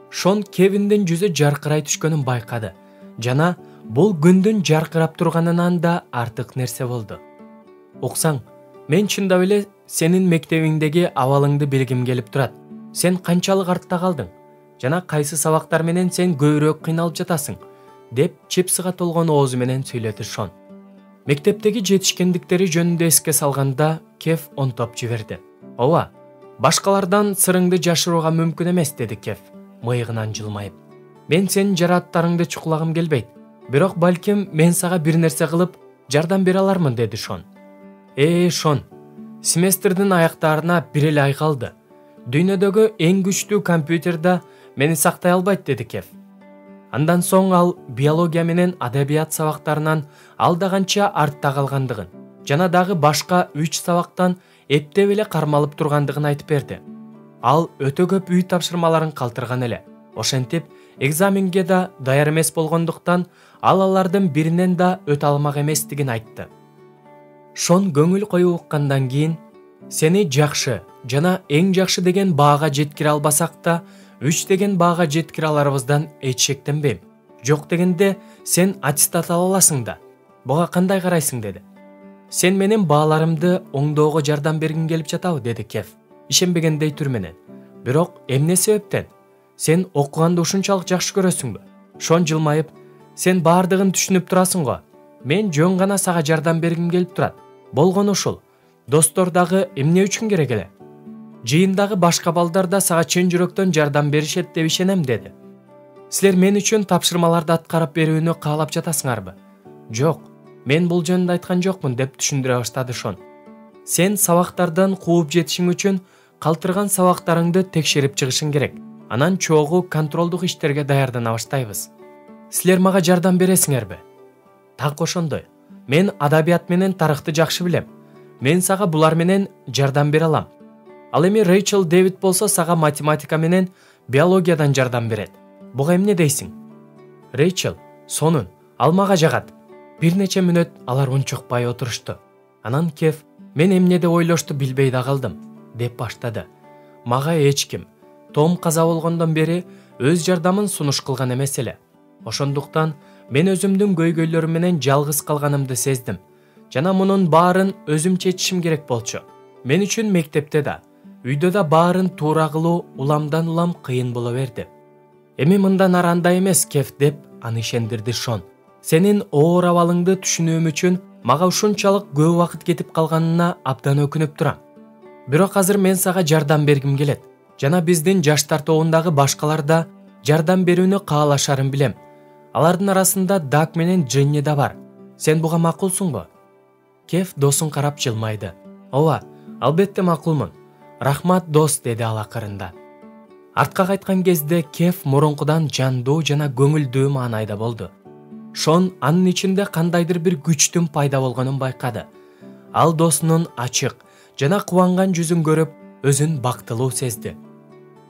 Шон Кевиндин жүзү жаркырай түшкөнүн байкады. Жана бул күндүн жаркырап турганынан да артык нерсе болду. Уксаң, мен чындап эле сенин мектебиңдеги абалыңды билгим келип турат. Сен канчалык артта калдың? Жана кайсы сабактар менен сен көбүрөөк кыйналып жатасың? Деп чипсыга толгон оозу менен сүйлөдү Шон. Мектептеги жетишкендиктери жөнүндө эске салганда Кев онтоп жиберди. Ооба, башкалардан сырыңды жашырууга мүмкүн эмес, деди Кев, мыйыгынан жылмайып. Мен сенин жарааттарыңды чукулагым келбейт. Бирок балким мен сага бир нерсе кылып жардам бере алармын, деди Шон. Шон, семестрдин аяктарына бир эле ай калды. Дүйнөдөгү эң күчтүү компьютер да мени сактай албайт, деди Кев. Андан соң ал биология менен адабият сабактарынан алда канча артта калгандыгын жана дагы башка 3 сабактан эптеп эле кармалып тургандыгын айтып берди. Ал өтө көп үй тапшырмаларын калтырган эле. Ошентип, экзаменге да даяр эмес болгондуктан ал алардын биринен да өтө алмак эместигин айтты. Шон көңүл коюп уккандан кийин, сени жакшы жана эң жакшы деген баага жеткире албасак да, 3 деген баага жеткире аларыбыздан эч шектенбейм. Жок дегенде сен аттестат ала аласың да. Буга кандай карайсың, деди. Сен менин бааларымды оңдоого жардам бергиң келип жатабы, деди Кев, ишенбегендей түр менен. Бирок эмне себептен? Сен окуганды ушунчалык жакшы көрөсүңбү? Шон жылмайып, сен баардыгын түшүнүп турасың го. Мен жөн гана сага жардам бергим келип турат. Болгону ушул. Достор дагы эмне үчүн керек эле? Жыйындагы башка балдар да сага чын жүрөктөн жардам беришет деп ишенем, деди. Силер мен үчүн тапшырмаларды аткарып берүүнү каалап жатасыңарбы? Жок, мен бул жөнүндө айткан жокмун, деп түшүндүрө баштады Шон. Сен сабактардан кууп жетишиң үчүн калтырган сабактарыңды текшерип чыгышың керек. Анан чогуу контролдук иштерге даярдана баштайбыз. Силер мага жардам бересиңерби? Так ошондой. Мен адабият менен тарыхты жакшы билем. Мен сага булар менен жардам бере алам. Ал эми Рэйчел Дэвид болсо сага математика менен биологиядан жардам берет. Буга эмне дейсиң? Рэйчел, сонун, ал мага жагат. Бир нече мүнөт алар унчукпай отурушту. Анан Кев, мен эмнеде ойлошту билбей да калдым, деп баштады. Мага эч ким Том каза болгондон бери өз жардамын сунуш кылган эмес эле. Ошондуктан мен өзүмдүн көйгөйлөрүм менен жалгыз калганымды сездим. Жана мунун баарын өзүм чечишим керек болчу. Мен үчүн мектепте да, үйдө да баарын туура кылуу уламдан улам кыйын боло берди. Эми мындан ары андай эмес, Кев, деп аны ишендирди Шон. Сенин оор абалыңды түшүнүүм үчүн мага ушунчалык көп убакыт кетип калганына абдан өкүнүп турам. Бирок азыр мен сага жардам бергим келет. Жана биздин жаштар тобундагы башкалар да жардам берүүнү каалашарын билем. Алардын арасында Даг менен Дженни да бар. Сен буга макулсуңбу? Кев досун карап жылмайды. Ооба, албетте макулмун. Рахмат дос, деди ал акырында. Артка кайткан кезде Кев мурункудан жандуу жана көңүлдүү маанайда болду. Шон анын ичинде кандайдыр бир күчтүн пайда болгонун байкады. Ал досунун ачык жана кубанган жүзүн көрүп, өзүн бактылуу сезди.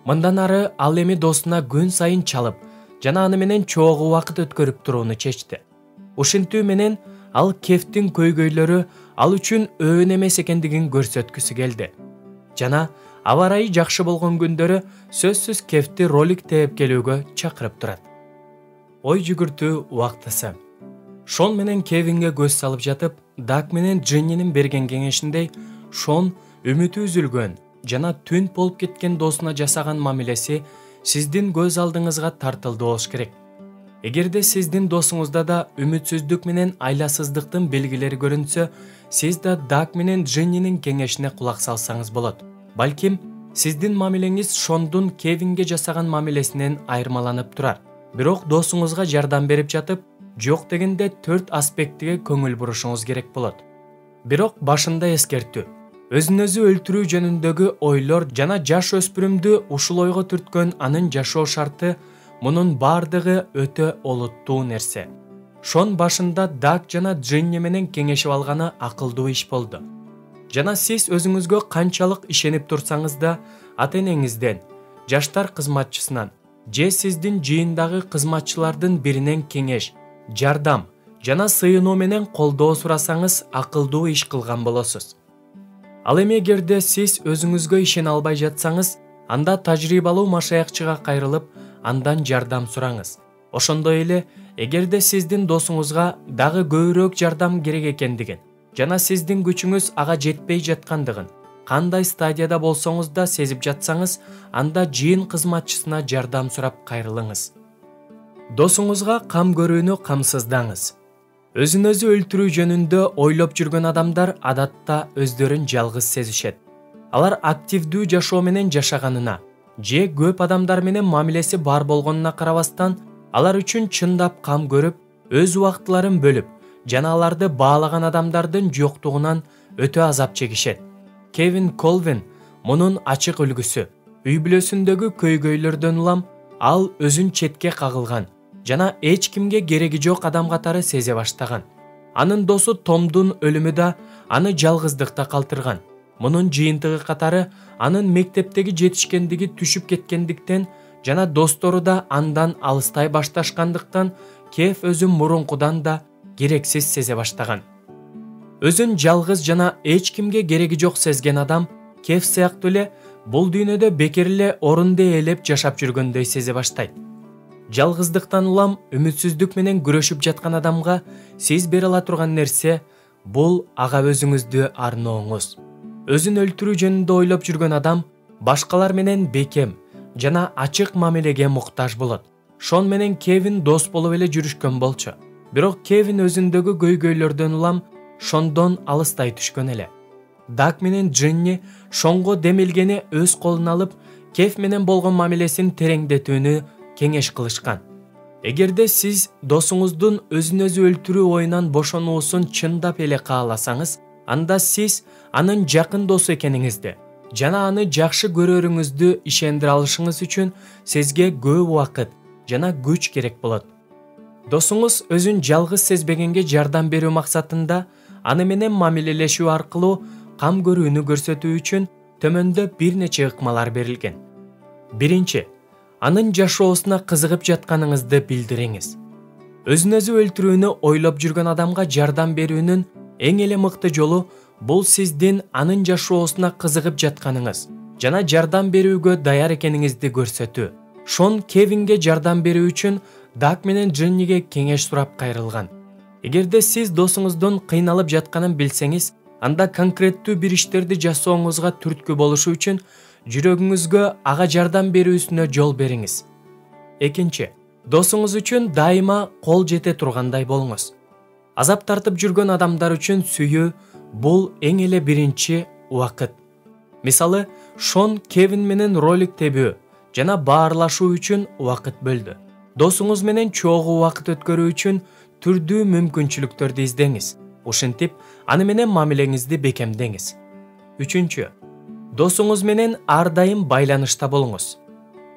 Мындан ары ал эми досуна күн сайын чалып, жана аны менен чогуу убакыт өткөрүп турууну чечти. Ушинтүү менен ал Кевтин көйгөйлөрү ал үчүн өөн эмес экендигин көрсөткүсү келди. Жана аба ырайы жакшы болгон күндөрү сөзсүз Кевти ролик тээп келүүгө чакырып турат. Ой жүгүртүү убактысы. Шон менен Кевинге көз салып жатып, Даг менен Дженнинин берген кеңешиндей, Шон үмүтү үзүлгөн жана түн болуп кеткен досуна жасаган мамилеси сиздин көз алдыңызга тартылды болуш керек. Эгерде сиздин досуңузда да үмүтсүздүк менен айласыздыктын белгилери көрүнсө, сиз да Даг менен Дженнинин кеңешине кулак салсаңыз болот. Балким сиздин мамилеңиз Шондун Кевинге жасаган мамилесинен айырмаланып турар. Бирок досуңузга жардам берип жатып, жок дегенде 4 аспектиге көңүл бурушуңуз керек болот. Бирок башында эскертүү. өзүн өзү өлтүрүү жөнүндөгү ойлор жана жаш өспүрүмдү ушул ойго түрткөн анын жашоо шарты мунун бардыгы өтө олуттуу нерсе. Шон башында Даг жана Джинни менен кеңешип алганы акылдуу иш болду. Жана сиз өзүңүзгө канчалык ишенип турсаңыз да, ата-энеңизден, жаштар кызматчысынан же сиздин жыйындагы кызматчылардын биринен кеңеш, жардам жана сыйынуу менен колдоо сурасаңыз акылдуу иш кылган болосуз. Ал эми эгерде сиз өзүңүзгө ишене албай жатсаңыз, анда тажрыйбалуу машаякчыга кайрылып, андан жардам сураңыз. Ошондой эле, эгерде сиздин досуңузга дагы көбүрөөк жардам керек экендигин жана сиздин күчүңүз ага жетпей жаткандыгын, кандай стадияда болсоңуз да сезип жатсаңыз, анда жыйын кызматчысына жардам сурап кайрылыңыз. Досуңузга кам көрүүнү камсыздаңыз. Өзүн өзү өлтүрүү жөнүндө ойлоп жүргөн адамдар адатта өздөрүн жалгыз сезишет. Алар активдүү жашоо менен жашаганына же көп адамдар менен мамилеси бар болгонуна карабастан, алар үчүн чындап кам көрүп, өз убактыларын бөлүп жана аларды баалаган адамдардын жоктугунан өтө азап чегишет. Кевин Колвин мунун ачык үлгүсү. Үй бүлөсүндөгү көйгөйлөрдөн улам ал өзүн четке кагылган жана эч кимге кереги жок адам катары сезе баштаган. Анын досу Томдун өлүмү да аны жалгыздыкта калтырган. Мунун жыйынтыгы катары анын мектептеги жетишкендиги түшүп кеткендиктен жана достору да андан алыстай башташкандыктан Кев өзүн мурункудан да керексиз сезе баштаган. Өзүн жалгыз жана эч кимге кереги жок сезген адам Кев сыяктуу эле бул дүйнөдө бекер эле орунду ээлеп жашап жүргөндөй сезе баштайт. Жалгыздыктан улам үмүтсүздүк менен күрөшүп жаткан адамга сиз бере ала турган нерсе бул ага өзүңүздү арнооңуз. Өзүн өлтүрүү жөнүндө ойлоп жүргөн адам башкалар менен бекем жана ачык мамилеге муктаж болот. Шон менен Кевин дос болуп эле жүрүшкөн болчу. Бирок Кевин өзүндөгү көйгөйлөрдөн улам Шондон алыстай түшкөн эле. Даг менен Джинни Шонго демилгени өз колуна алып, Кев менен болгон мамилесин тереңдетүүнү кеңеш кылышкан. Эгерде сиз досуңуздун өзүн өзү өлтүрүү оюнан бошонуусун чындап эле кааласаңыз, анда сиз анын жакын досу экениңизди жана аны жакшы көрөрүңүздү ишендире алышыңыз үчүн сизге көп убакыт жана күч керек болот. Досуңуз өзүн жалгыз сезбегенге жардам берүү максатында аны менен мамилелешүү аркылуу кам көрүүнү көрсөтүү үчүн төмөндө бир нече ыкмалар берилген. Биринчи, анын жашоосуна кызыгып жатканыңызды билдириңиз. Өзүн өзү өлтүрүүнү ойлоп жүргөн адамга жардам берүүнүн эң эле мыкты жолу бул сиздин анын жашоосуна кызыгып жатканыңыз жана жардам берүүгө даяр экениңизди көрсөтүү. Шон Кевинге жардам берүү үчүн Даг менен Джинниге кеңеш сурап кайрылган. Эгерде сиз досуңуздун кыйналып жатканын билсеңиз, анда конкреттүү бир иштерди жасооңузга түрткү болушу үчүн жүрөгүңүзгө ага жардам берүүсүнө жол бериңиз. Экинчи, досуңуз үчүн дайыма кол жете тургандай болуңуз. Азап тартып жүргөн адамдар үчүн сүйүү бул эң эле биринчи убакыт. Мисалы, Шон Кевин менен ролик тебүү жана баарлашуу үчүн убакыт бөлдү. Досуңуз менен чогуу убакыт өткөрүү үчүн түрдүү мүмкүнчүлүктөрдү издеңиз. Ушинтип, аны менен мамилеңизди бекемдеңиз. Үчүнчү, досуңуз менен ар дайым байланышта болуңуз.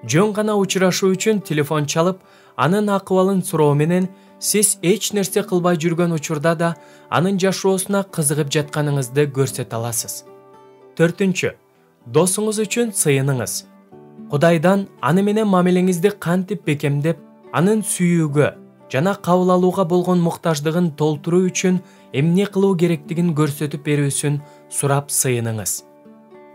Жөн гана учурашуу үчүн телефон чалып, анын акыбалын суроо менен сиз эч нерсе кылбай жүргөн учурда да анын жашоосуна кызыгып жатканыңызды көрсөтө аласыз. Төртүнчү, досуңуз үчүн сыйыныңыз. Кудайдан аны менен мамилеңизди кантип бекемдеп, анын сүйүүгө жана кабыл алууга болгон муктаждыгын толтуруу үчүн эмне кылуу керектигин көрсөтүп берүүсүн сурап сыйыныңыз.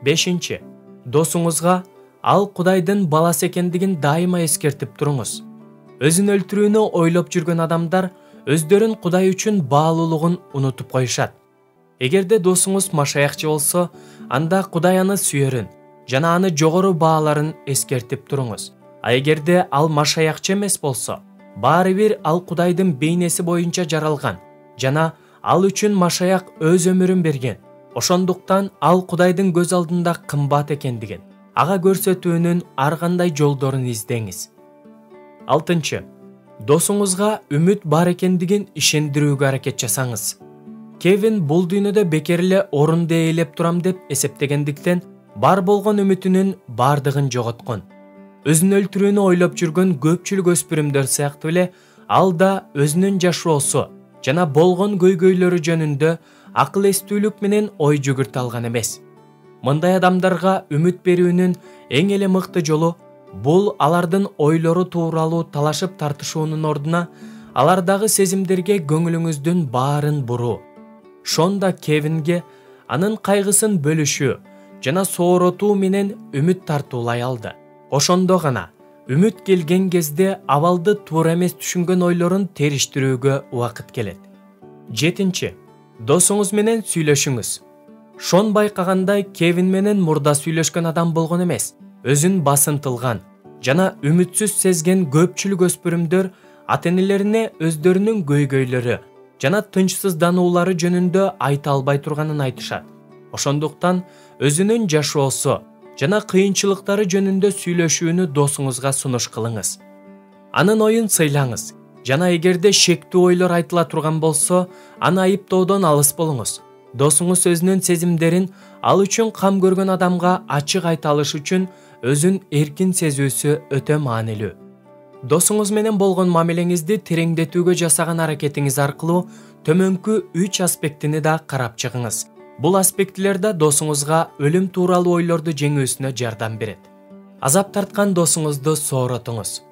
Бешинчи, досуңузга ал Кудайдын баласы экендигин дайыма эскертип туруңуз. Өзүн өлтүрүүнү ойлоп жүргөн адамдар өздөрүн Кудай үчүн баалуулугун унутуп коюшат. Эгерде досуңуз машаякчы болсо, анда Кудай аны сүйөрүн жана аны жогору бааларын эскертип туруңуз. А эгерде ал машаякчы эмес болсо, баары бир ал Кудайдын бейнеси боюнча жаралган жана ал үчүн машаяк өз өмүрүн берген. Ошондуктан ал Кудайдын көз алдында кымбат экендигин ага көрсөтүүнүн ар кандай жолдорун издеңиз. Алтынчы, досуңузга үмүт бар экендигин ишендирүүгө аракет жасаңыз. Кевин бул дүйнөдө бекер эле орунду ээлеп турам деп эсептегендиктен бар болгон үмүтүнүн бардыгын жоготкон. Өзүн өлтүрүүнү ойлоп жүргөн көпчүлүк өспүрүмдөр сыяктуу эле ал да өзүнүн жашоосу жана болгон көйгөйлөрү жөнүндө акыл эстүүлүк менен ой жүгүртө алган эмес. Мындай адамдарга үмүт берүүнүн эң эле мыкты жолу бул алардын ойлору тууралуу талашып тартышуунун ордуна алардагы сезимдерге көңүлүңүздүн баарын буруу. Шон да Кевинге анын кайгысын бөлүшүү жана сооротуу менен үмүт тартуулай алды. Ошондо гана үмүт келген кезде абалды туура эмес түшүнгөн ойлорун териштирүүгө убакыт келет. 7. Досуңуз менен сүйлөшүңүз. Шон байкагандай Кевин менен мурда сүйлөшкөн адам болгон эмес. Өзүн басынтылган жана үмүтсүз сезген көпчүлүк өспүрүмдөр ата-энелерине өздөрүнүн көйгөйлөрү жана тынчсыздануулары жөнүндө айта албай турганын айтышат. Ошондуктан өзүнүн жашоосу жана кыйынчылыктары жөнүндө сүйлөшүүнү досуңузга сунуш кылыңыз. Анын оюн сыйлаңыз жана эгерде шектүү ойлор айтыла турган болсо, аны айыптоодон алыс болуңуз. Досуңуз өзүнүн сезимдерин ал үчүн кам көргөн адамга ачык айта алыш үчүн өзүн эркин сезүүсү өтө маанилүү. Досуңуз менен болгон мамилеңизди тереңдетүүгө жасаган аракетиңиз аркылуу төмөнкү 3 аспектини да карап чыгыңыз. Бул аспектилер да досуңузга өлүм тууралуу ойлорду жеңүүсүнө жардам берет. Азап тарткан досуңузду сооротуңуз.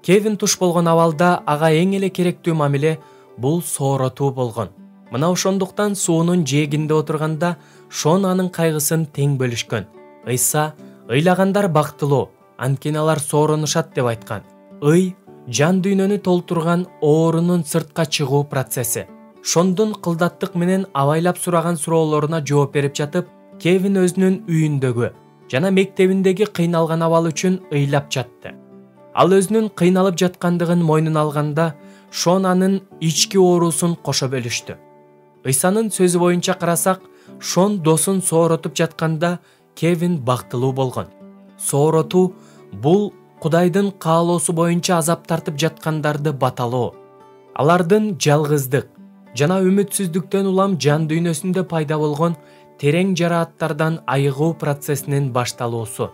Кевин туш болгон абалда ага эң эле керектүү мамиле бул сооротуу болгон. Мына ошондуктан суунун жээгинде отурганда Шон анын кайгысын тең бөлүшкөн. Ыйса ыйлагандар бактылуу, анткени алар сооронушат деп айткан. Ый жан дүйнөнү толтурган оорунун сыртка чыгуу процесси. Шондун кылдаттык менен абайлап сураган суроолоруна жооп берип жатып, Кевин өзүнүн үйүндөгү жана мектебиндеги кыйналган абалы үчүн ыйлап жатты. Ал өзүнүн кыйналып жаткандыгын мойнуна алганда, Шон анын ички оорусун кошо бөлүштү. Ыйсанын сөзү боюнча карасак, Шон досун сооротуп жатканда Кевин бактылуу болгон. Сооротуу бул Кудайдын каалоосу боюнча азап тартып жаткандарды баталоо. Алардын жалгыздык жана үмүтсүздүктөн улам жан дүйнөсүндө пайда болгон терең жарааттардан айыгуу процессинин башталуусу.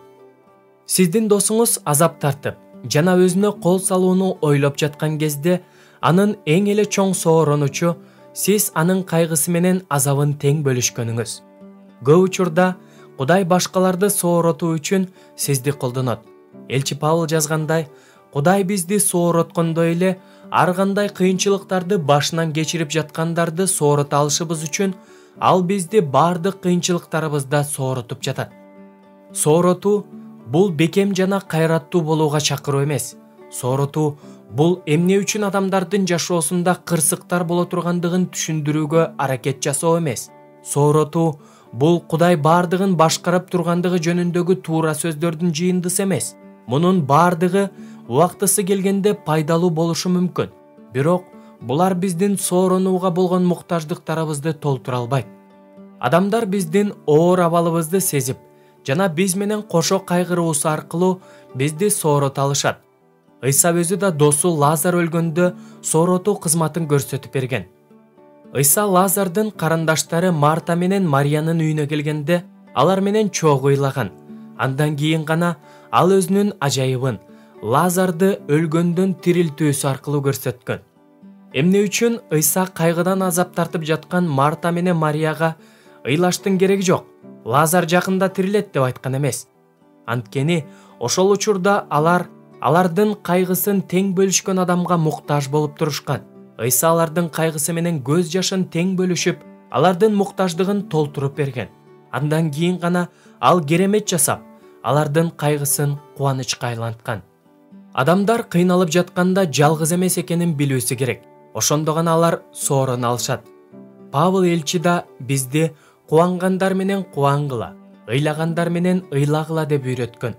Сиздин досуңуз азап тартып жана өзүнө кол салууну ойлоп жаткан кезде, анын эң эле чоң сооронучу сиз анын кайгысы менен азабын тең бөлүшкөнүңүз. Көп учурда Кудай башкаларды сооротуу үчүн сизди колдонот. Элчи Павыл жазгандай, Кудай бизди соороткондой эле ар кандай кыйынчылыктарды башынан кечирип жаткандарды соорота алышыбыз үчүн ал бизди бардык кыйынчылыктарыбызда сооротуп жатат. Сооротуу бул бекем жана кайраттуу болууга чакыруу эмес. Сооротуу бул эмне үчүн адамдардын жашоосунда кырсыктар боло тургандыгын түшүндүрүүгө аракет жасоо эмес. Сооротуу бул Кудай бардыгын башкарып тургандыгы жөнүндөгү туура сөздөрдүн жыйындысы эмес. Мунун бардыгы убактысы келгенде пайдалуу болушу мүмкүн. Бирок булар биздин сооронууга болгон муктаждыктарыбызды толтура албайт. Адамдар биздин оор абалыбызды сезип жана биз менен кошо кайгыруусу аркылуу бизди соорота алышат. Ыйса өзү да досу Лазар өлгөндө сооротуу кызматын көрсөтүп берген. Ыйса Лазардын карындаштары Марта менен Мариянын үйүнө келгенде алар менен чогуу ыйлаган. Андан кийин гана ал өзүнүн ажайыбын Лазарды өлгөндөн тирилтүүсү аркылуу көрсөткөн. Эмне үчүн Ыйса кайгыдан азап тартып жаткан Марта менен Марияга ыйлаштын кереги жок, Лазар жакында тирилет деп айткан эмес. Анткени ошол учурда алардын кайгысын тең бөлүшкөн адамга муктаж болуп турушкан. Ыйса алардын кайгысы менен көз жашын тең бөлүшүп, алардын муктаждыгын толтуруп берген. Андан кийин гана ал керемет жасап, алардын кайгысын кубанычка айланткан. Адамдар кыйналып жатканда жалгыз эмес экенин билүүсү керек. Ошондо гана алар соорона алышат. Павыл элчи да бизди кубангандар менен кубангыла, ыйлагандар менен ыйлагыла деп үйрөткөн.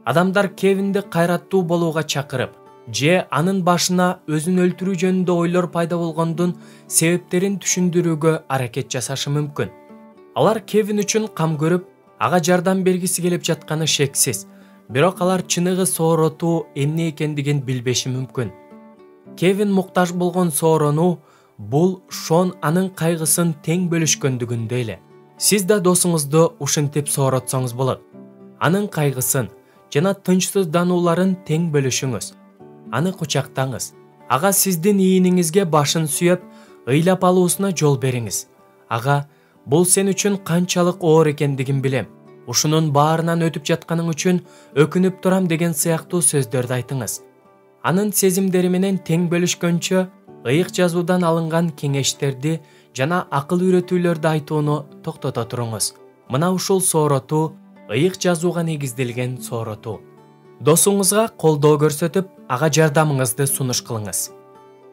Адамдар Кевинди кайраттуу болууга чакырып, же анын башына өзүн өлтүрүү жөнүндө ойлор пайда болгондун себептерин түшүндүрүүгө аракет жасашы мүмкүн. Алар Кевин үчүн кам көрүп, ага жардам бергиси келип жатканы шексиз. Бирок алар чыныгы сооротуу эмне экендигин билбеши мүмкүн. Кевин муктаж болгон сооронуу бул Шон анын кайгысын тең бөлүшкөндүгүндөй эле. Сиз да досуңузду ушинтип сооротсоңуз болот. Анын кайгысын жана тынчсызданууларын тең бөлүшүңүз. Аны кучактаңыз. Ага сиздин ийниңизге башын сүйөп, ыйлап алуусуна жол бериңиз. Ага, бул сен үчүн канчалык оор экендигин билем. Ушунун баарынан өтүп жатканың үчүн өкүнүп турам деген сыяктуу сөздөрдү айтыңыз. Анын сезимдери менен тең бөлүшкөнчө, ыйык жазуудан алынган кеңештерди жана акыл үйрөтүүлөрдү айтууну токтото туруңуз. Мына ушул сооротуу ыйык жазууга негизделген сооротуу. Досуңузга колдоо көрсөтүп, ага жардамыңызды сунуш кылыңыз.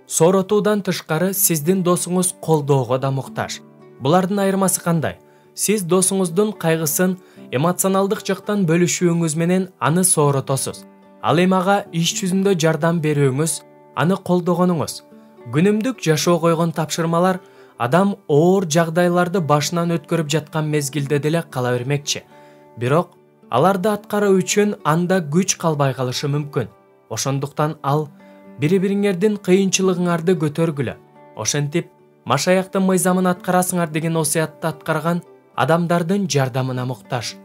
Сооротуудан тышкары сиздин досуңуз колдоого да муктаж. Булардын айырмасы кандай? Сиз досуңуздун кайгысын эмоционалдык жактан бөлүшүүңүз менен аны сооротосуз. Ал эми ага иш жүзүндө жардам берүүңүз, аны колдогонуңуз. Күнүмдүк жашоо койгон тапшырмалар адам оор жагдайларды башынан өткөрүп жаткан мезгилде деле кала бермекчи. Бирок аларды аткаруу үчүн анда күч калбай калышы мүмкүн. Ошондуктан ал бири-бириңердин кыйынчылыгыңарды көтөргүлө. Ошентип, машаяктын мыйзамын аткарасыңар деген осуятты аткарган адамдардын жардамына муктаж.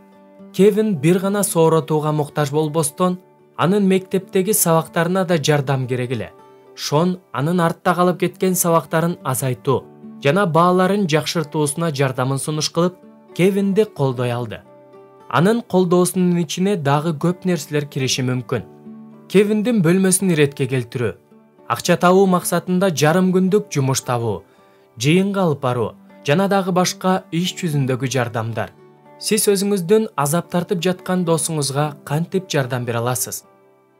Кевин бир гана сооротууга муктаж болбостон, анын мектептеги сабактарына да жардам керек эле. Шон анын артта калып кеткен сабактарын азайтуу жана бааларын жакшыртуусуна жардамын сунуш кылып, Кевинди колдой алды. Анын колдоосунун ичине дагы көп нерселер кириши мүмкүн. Кевиндин бөлмөсүн иретке келтирүү, акча табуу максатында жарым күндүк жумуш табуу, жыйынга алып баруу жана дагы башка иш жүзүндөгү жардамдар. Сиз өзүңүздүн азап тартып жаткан досуңузга кантип жардам бере аласыз?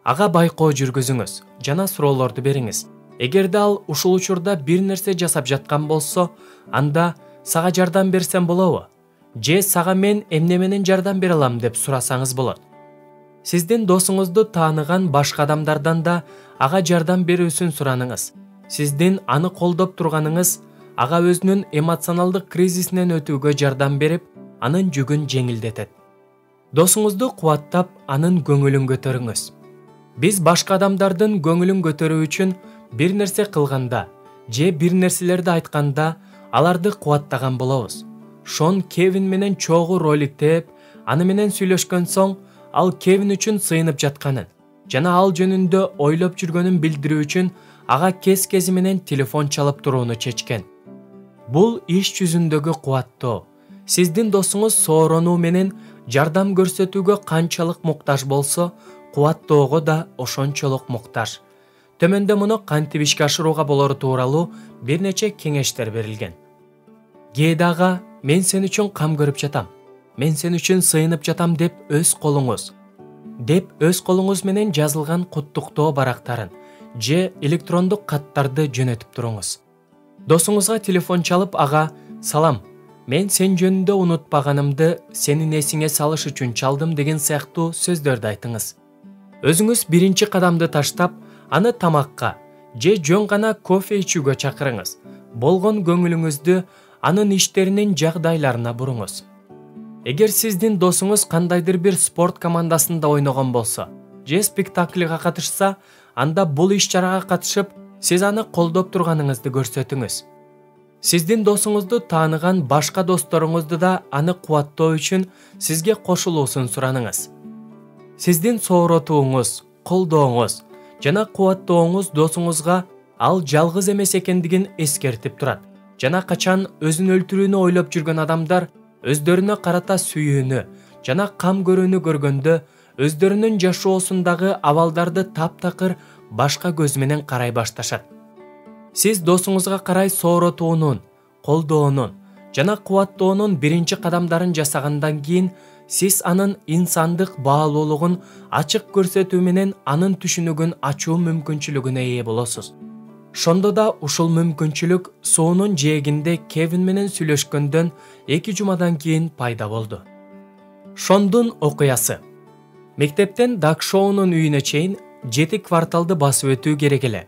Ага байкоо жүргүзүңүз жана суроолорду бериңиз. Эгерде ал ушул учурда бир нерсе жасап жаткан болсо, анда сага жардам берсем болобу? Же сага мен эмне менен жардам бере алам деп сурасаңыз болот. Сиздин досуңузду тааныган башка адамдардан да ага жардам берүүсүн сураныңыз. Сиздин аны колдоп турганыңыз ага өзүнүн эмоционалдык кризисинен өтүүгө жардам берип, анын жүгүн жеңилдетет. Досуңузду кубаттап, анын көңүлүн көтөрүңүз. Биз башка адамдардын көңүлүн көтөрүү үчүн бир нерсе кылганда же бир нерселерди айтканда аларды кубаттаган болобуз. Шон Кевин менен чогуу ролик тээп, аны менен сүйлөшкөн соң, ал Кевин үчүн сыйынып жатканын жана ал жөнүндө ойлоп жүргөнүн билдирүү үчүн ага кез-кези менен телефон чалып турууну чечкен. Бул иш жүзүндөгү кубаттоо. Сиздин досуңуз сооронуу менен жардам көрсөтүүгө канчалык муктаж болсо, кубаттоого да ошончолук муктаж. Төмөндө муну кантип ишке ашырууга болору тууралуу бир нече кеңештер берилген. Гедага мен сен үчүн кам көрүп жатам, мен сен үчүн сыйынып жатам деп өз колуңуз менен жазылган куттуктоо барактарын же электрондук каттарды жөнөтүп туруңуз. Досуңузга телефон чалып ага «Салам, мен сен жөнүндө унутпаганымды сенин эсиңе салыш үчүн чалдым» деген сыяктуу сөздөрдү айтыңыз. Өзүңүз биринчи кадамды таштап, аны тамакка же жөн гана кофе ичүүгө чакырыңыз. Болгон көңүлүңүздү анын иштеринин жагдайларына буруңуз. Эгер сиздин досуңуз кандайдыр бир спорт командасында ойногон болсо, же спектакльга катышса, анда бул иш-чарага катышып, сиз аны колдоп турганыңызды көрсөтүңүз. Сиздин досуңузду тааныган башка досторуңузду да аны кубаттоо үчүн сизге кошулуусун сураныңыз. Сиздин сооротууңуз, колдооңуз жана кубаттооңуз досуңузга ал жалгыз эмес экендигин эскертип турат. Жана качан өзүн өлтүрүүнү ойлоп жүргөн адамдар өздөрүнө карата сүйүүнү жана кам көрүүнү көргөндө өздөрүнүн жашоосундагы абалдарды таптакыр башка көз менен карай башташат. Сиз досуңузга карай сооротуунун, колдоонун жана кубаттоонун биринчи кадамдарын жасагандан кийин, сиз анын инсандык баалуулугун ачык көрсөтүү менен анын түшүнүгүн ачуу мүмкүнчүлүгүнө ээ болосуз. Шондо да ушул мүмкүнчүлүк суунун жээгинде Кевин менен сүйлөшкөндөн 2 жумадан кийин пайда болду. Шондун окуясы. Мектептен Дак-шоунун үйүнө чейин 7 кварталды басып өтүү керек эле.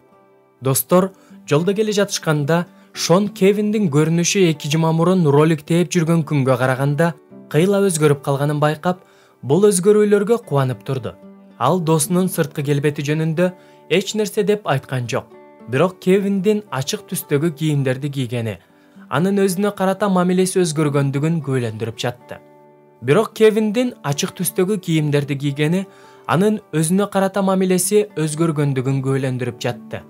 Достор, жолдо келе жатышканда Шон Кевиндин көрүнүшү 2 жума мурун ролик тээп жүргөн күнгө караганда кыйла өзгөрүп калганын байкап, бул өзгөрүүлөргө кубанып турду. Ал досунун сырткы келбети жөнүндө эч нерсе деп айткан жок. Бирок Кевиндин ачык түстөгү кийимдерди кийгени анын өзүнө карата мамилеси өзгөргөндүгүн күбөлөндүрүп жатты. Бирок Кевиндин ачык түстөгү кийимдерди кийгени анын өзүнө карата мамилеси өзгөргөндүгүн күбөлөндүрүп жатты.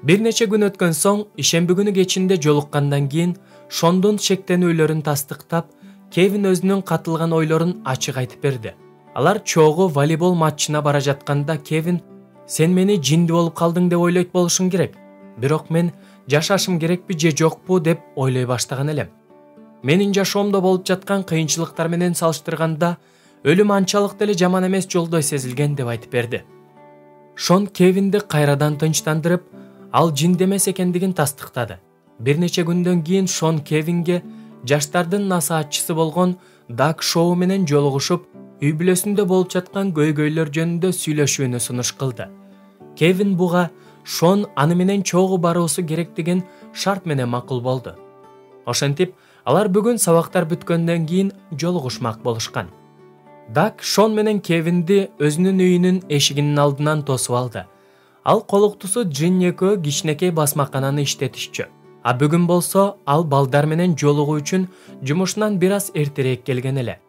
Бир нече күн өткөн соң, ишемби күнү кечинде жолуккандан кийин Шондун шектенүүлөрүн тастыктап, Кевин өзүнүн катылган ойлорун ачык айтып берди. Алар чогуу волейбол матчына бара жатканда Кевин: "Сен мени жинди болуп калдың деп ойлойт болушуң керек. Бирок мен жашашым керекпи же жокпу деп ойлой баштаган элем. Менин жашоомдо болуп жаткан кыйынчылыктар менен салыштырганда өлүм анчалык деле жаман эмес жолдой сезилген" деп айтып берди. Шон Кевинди кайрадан тынчтандырып, ал жинди эмес экендигин тастыктады. Бир нече күндөн кийин Шон Кевинге жаштардын насаатчысы болгон Даг Шоу менен жолугушуп, үй бүлөсүндө болуп жаткан көйгөйлөр жөнүндө сүйлөшүүнү сунуш кылды. Кевин буга Шон аны менен чогуу баруусу керек деген шарт менен макул болду. Ошентип, алар бүгүн сабактар бүткөндөн кийин жолугушмак болушкан. Даг Шон менен Кевинди өзүнүн үйүнүн эшигинин алдынан тосуп алды. Ал колуктусу Джин экөө кичинекей басмакананы иштетишчү. А бүгүн болсо ал балдар менен жолугуу үчүн жумушунан бир аз эртерээк келген эле.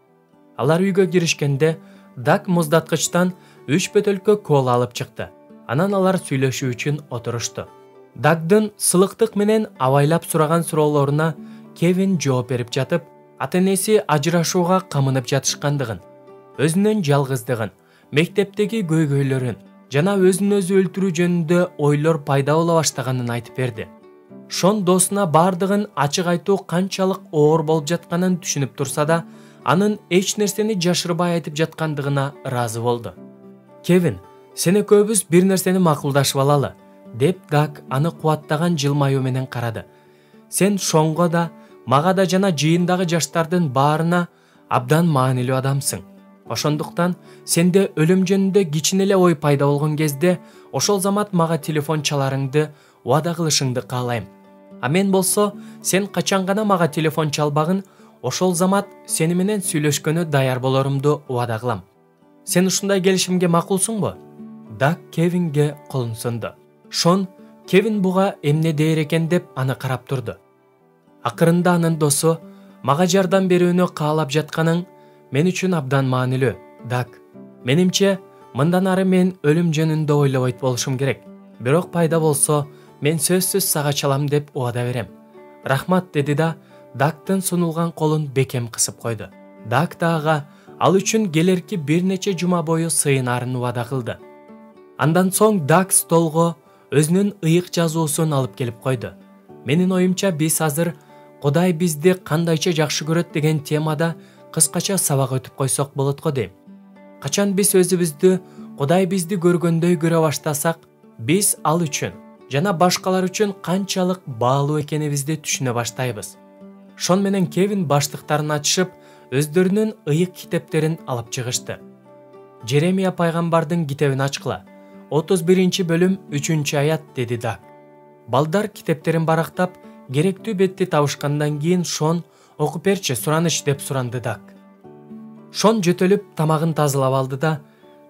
Алар үйгө киришкенде Даг муздаткычтан 3 бөтөлкө кола алып чыкты. Анан алар сүйлөшүү үчүн отурушту. Дагдын сылыктык менен абайлап сураган суроолоруна Кевин жооп берип жатып, ата-энеси ажырашууга камынып жатышкандыгын, өзүнүн жалгыздыгын, мектептеги көйгөйлөрүн жана өзүн өзү өлтүрүү жөнүндө ойлор пайда боло баштаганын айтып берди. Шон досуна бардыгын ачык айтуу канчалык оор болуп жатканын түшүнүп турса да, анын эч нерсени жашырбай айтып жаткандыгына ыраазы болду. "Кевин, сен экөөбүз бир нерсени макулдашып алалы", деп Даг аны кубаттаган жылмаюу менен карады. "Сен Шонго да, мага да жана жыйындагы жаштардын баарына абдан маанилүү адамсың. Ошондуктан сенде өлүм жөнүндө кичине эле ой пайда болгон кезде ошол замат мага телефон чаларыңды убада кылышыңды каалайм. А мен болсо сен качан гана мага телефон чалбагын, ошол замат сени менен сүйлөшкөнү даяр болорумду убада кылам. Сен ушундай келишимге макулсуңбу?" Даг Кевинге колун сунду. Шон Кевин буга эмне дээр экен деп аны карап турду. Акырында анын досу: "Мага жардам берүүнү каалап жатканың мен үчүн абдан маанилүү, Даг. Менимче, мындан ары мен өлүм жөнүндө ойлобойт болушум керек. Бирок пайда болсо, мен сөзсүз сага чалам деп убада берем. Рахмат", деди да Дагтын сунулган колун бекем кысып койду. Даг дагы ал үчүн келерки бир нече жума бою сыйынаарын убада кылды. Андан соң Даг столго өзүнүн ыйык жазуусун алып келип койду. "Менин оюмча биз азыр Кудай бизди кандайча жакшы көрөт" деген темада кыскача сабак өтүп койсок болот го дейм. Качан биз өзүбүздү Кудай бизди көргөндөй көрө баштасак, биз ал үчүн жана башкалар үчүн канчалык баалуу экенибизди түшүнө баштайбыз. Шон менен Кевин баштыктарын ачышып, өздөрүнүн ыйык китептерин алып чыгышты. "Жеремия пайгамбардын китебин ачкыла. 31 бөлүм 3-аят", деди Даг. Балдар китептерин барактап, керектүү бетти табышкандан кийин Шон: "Окуп берчи, сураныч", деп суранды Даг. Шон жөтөлүп тамагын тазалап алды да,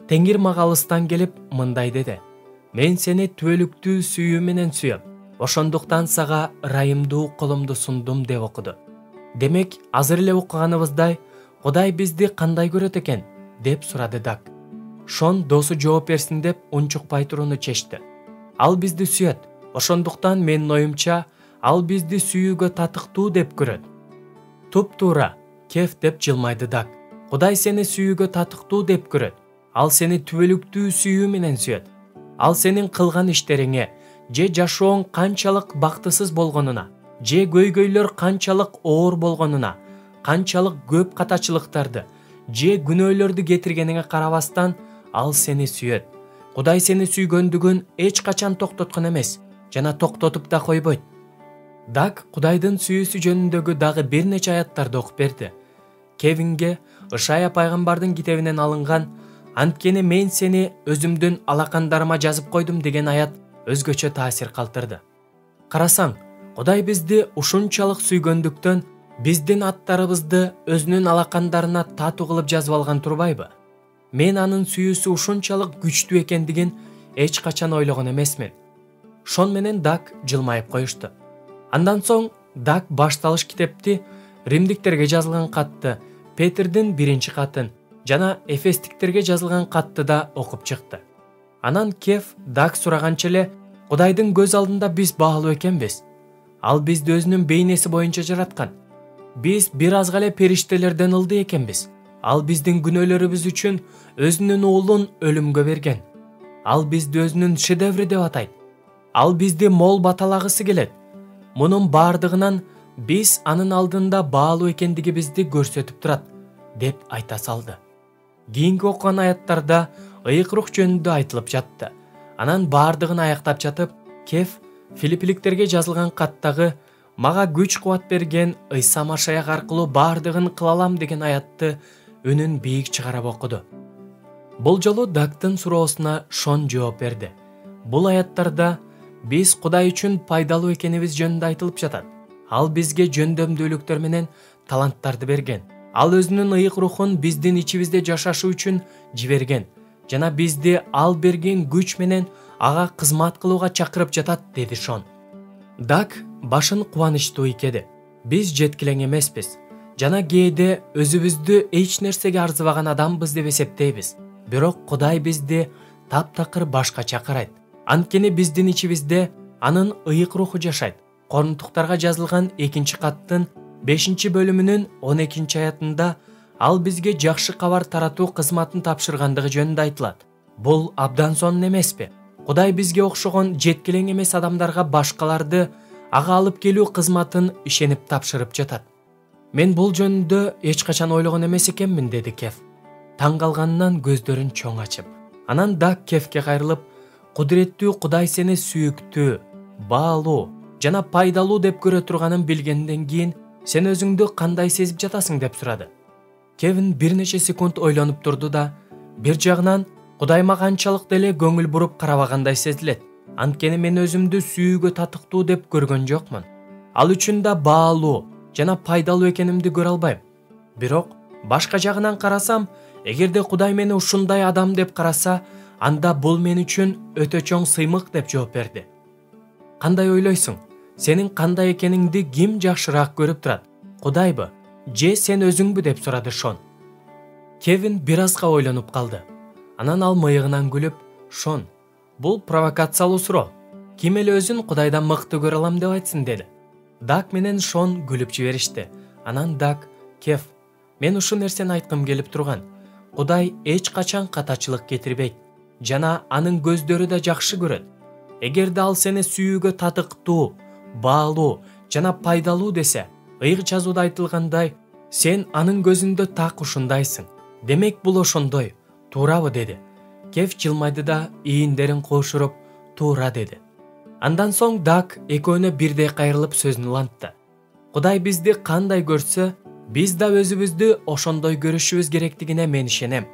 Теңир мага алыстан келип мындай деди: "Мен сени түбөлүктүү сүйүү менен сүйөм. Ошондуктан сага ырайымдуу колумду сундум", деп окуду. "Демек, азыр эле окуганыбыздай, Кудай бизди кандай көрөт экен?" деп сурады Даг. Шон досу жооп берсин деп унчукпай турууну чечти. "Ал бизди сүйөт. Ошондуктан менин оюмча, ал бизди сүйүүгө татыктуу деп көрөт." "Туп-туура, Кев", деп жылмайды Даг. "Кудай сени сүйүүгө татыктуу деп көрөт. Ал сени түбөлүктүү сүйүү менен сүйөт. Ал сенин кылган иштериңе, же жашооң канчалык бактысыз болгонуна, же көйгөйлөр канчалык оор болгонуна, канчалык көп катачылыктарды, же күнөөлөрдү кетиргениңе карабастан, ал сени сүйөт. Кудай сени сүйгөндүгүн эч качан токтоткон эмес жана токтотуп да койбойт." Даг Кудайдын сүйүүсү жөнүндөгү дагы бир нече аяттарды окуп берди. Кевинге Ышая пайгамбардын китебинен алынган "Анткени мен сени өзүмдүн алакандарыма жазып койдум" деген аят өзгөчө таасир калтырды. Карасаң, Кудай бизди ушунчалык сүйгөндүктөн биздин аттарыбызды өзүнүн алакандарына татуу кылып жазып алган турбайбы? Мен анын сүйүүсү ушунчалык күчтүү экендигин эч качан ойлогон эмесмин. Шон менен Даг жылмайып коюшту. Андан соң Даг башталыш китепти, римдиктерге жазылган катты, Петердин биринчи катын жана Эфестиктерге жазылган катты да окуп чыкты. Анан Кев Даг сураганча эле Кудайдын көз алдында биз баалуу экенбиз. Ал бизди өзүнүн бейнеси боюнча жараткан. Биз бир азга эле периштелерден ылдый экенбиз. Ал биздин күнөөлөрүбүз үчүн өзүнүн уулун өлүмгө берген. Ал бизди өзүнүн шедеври деп атайт. Ал бизди мол баталагысы келет. Мунун баардыгынан биз анын алдында баалуу экендигибизди көрсөтүп турат, деп айта салды. Кийинки окуган аяттарда ыйык рух жөнүндө айтылып жатты. Анан баардыгын аяктап жатып, Кев Филиппиликтерге жазылган каттагы «Мага күч кубат берген Ыйса Машаяк аркылуу баардыгын кыла алам» деген аятты үнүн бийик чыгарып окуду. Бул жолу Дактын суроосуна Шон жооп берди. Бул аяттарда биз Кудай үчүн пайдалуу экенибиз жөнүндө айтылып жатат. Ал бизге жөндөмдүүлүктөр менен таланттарды берген. Ал өзүнүн ыйык рухун биздин ичибизде жашашы үчүн жиберген жана бизди ал берген күч менен ага кызмат кылууга чакырып жатат, деди Шон. Даг башын кубанычтуу ийкеди. Биз жеткилең эмеспиз жана кээде өзүбүздү эч нерсеге арзыбаган адамбыз деп эсептейбиз. Бирок Кудай бизди таптакыр башкача карайт. Анткени биздин ичибизде анын ыйык руху жашайт. Корунтуктарга жазылган 2-каттын 5-бөлүмүнүн 12-аятында ал бизге жакшы кабар таратуу кызматын тапшыргандыгы жөнүндө айтылат. Бул абдан сонун эмеспи? Кудай бизге окшогон жеткилең эмес адамдарга башкаларды ага алып келүү кызматын ишенип тапшырып жатат. Мен бул жөнүндө эч качан ойлогон эмес экенмин, деди Кев, таң калганынан көздөрүн чоң ачып. Анан Даг Кевке кайрылып, кудуреттүү Кудай сени сүйүктүү, баалуу жана пайдалуу деп көрө турганын билгенден кийин сен өзүңдү кандай сезип жатасың деп сурады. Кевин бир нече секунд ойлонуп турду да, бир жагынан Кудай мага анчалык деле көңүл буруп карабагандай сезилет. Анткени мен өзүмдү сүйүүгө татыктуу деп көргөн жокмун. Ал үчүн да баалуу жана пайдалуу экенимди көрө албайм. Бирок башка жагынан карасам, эгерде Кудай мени ушундай адам деп караса, анда бул мен үчүн өтө чоң сыймык, деп жооп берди. Кандай ойлойсуң? Сенин кандай экениңди ким жакшыраак көрүп турат? Кудайбы же сен өзүңбү, деп сурады Шон. Кевин бир азга ойлонуп калды. Анан ал мыйыгынан күлүп, Шон, бул провокациялуу суроо. Ким эле өзүн Кудайдан мыкты көрө алам деп айтсын, деди. Даг менен Шон күлүп жиберишти. Анан Даг, Кев, мен ушул нерсени айткым келип турган. Кудай эч качан катачылык кетирбейт жана анын көздөрү да жакшы көрөт. Эгерде ал сени сүйүүгө татыктуу, баалуу жана пайдалуу десе, ыйык жазууда айтылгандай, сен анын көзүндө так ушундайсың. Демек бул ошондой, туурабы, деди. Кев жылмайды да ийиндерин коошуруп, туура, деди. Андан соң Даг экөөнө бирдей кайрылып сөзүн улантты. Кудай бизди кандай көрсө, биз да өзүбүздү ошондой көрүшүбүз керектигине мен ишенем.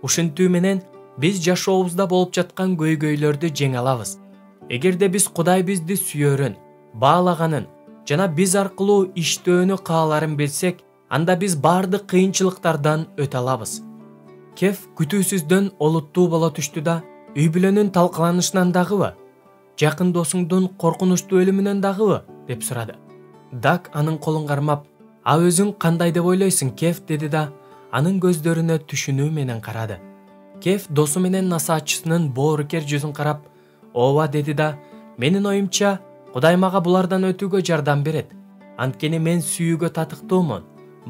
Ушинтүү менен биз жашообузда болуп жаткан көйгөйлөрдү жеңе алабыз. Эгерде биз Кудай бизди сүйөрүн, баалаганын жана биз аркылуу иштөөнү кааларын билсек, анда биз баардык кыйынчылыктардан өтө алабыз. Кев күтүүсүздөн олуттуу боло түштү да, үй бүлөнүн талкаланышынан дагыбы, жакын досуңдун коркунучтуу өлүмүнөн дагыбы, деп сурады. Даг анын колун кармап, а өзүң кандай деп ойлойсуң, Кев, деди да, анын көздөрүнө түшүнүү менен карады. Кев досу менен насаатчысынын боорукер жүзүн карап, ооба, деди да, менин оюмча Кудай мага булардан өтүүгө жардам берет. Анткени мен сүйүүгө татыктуумун,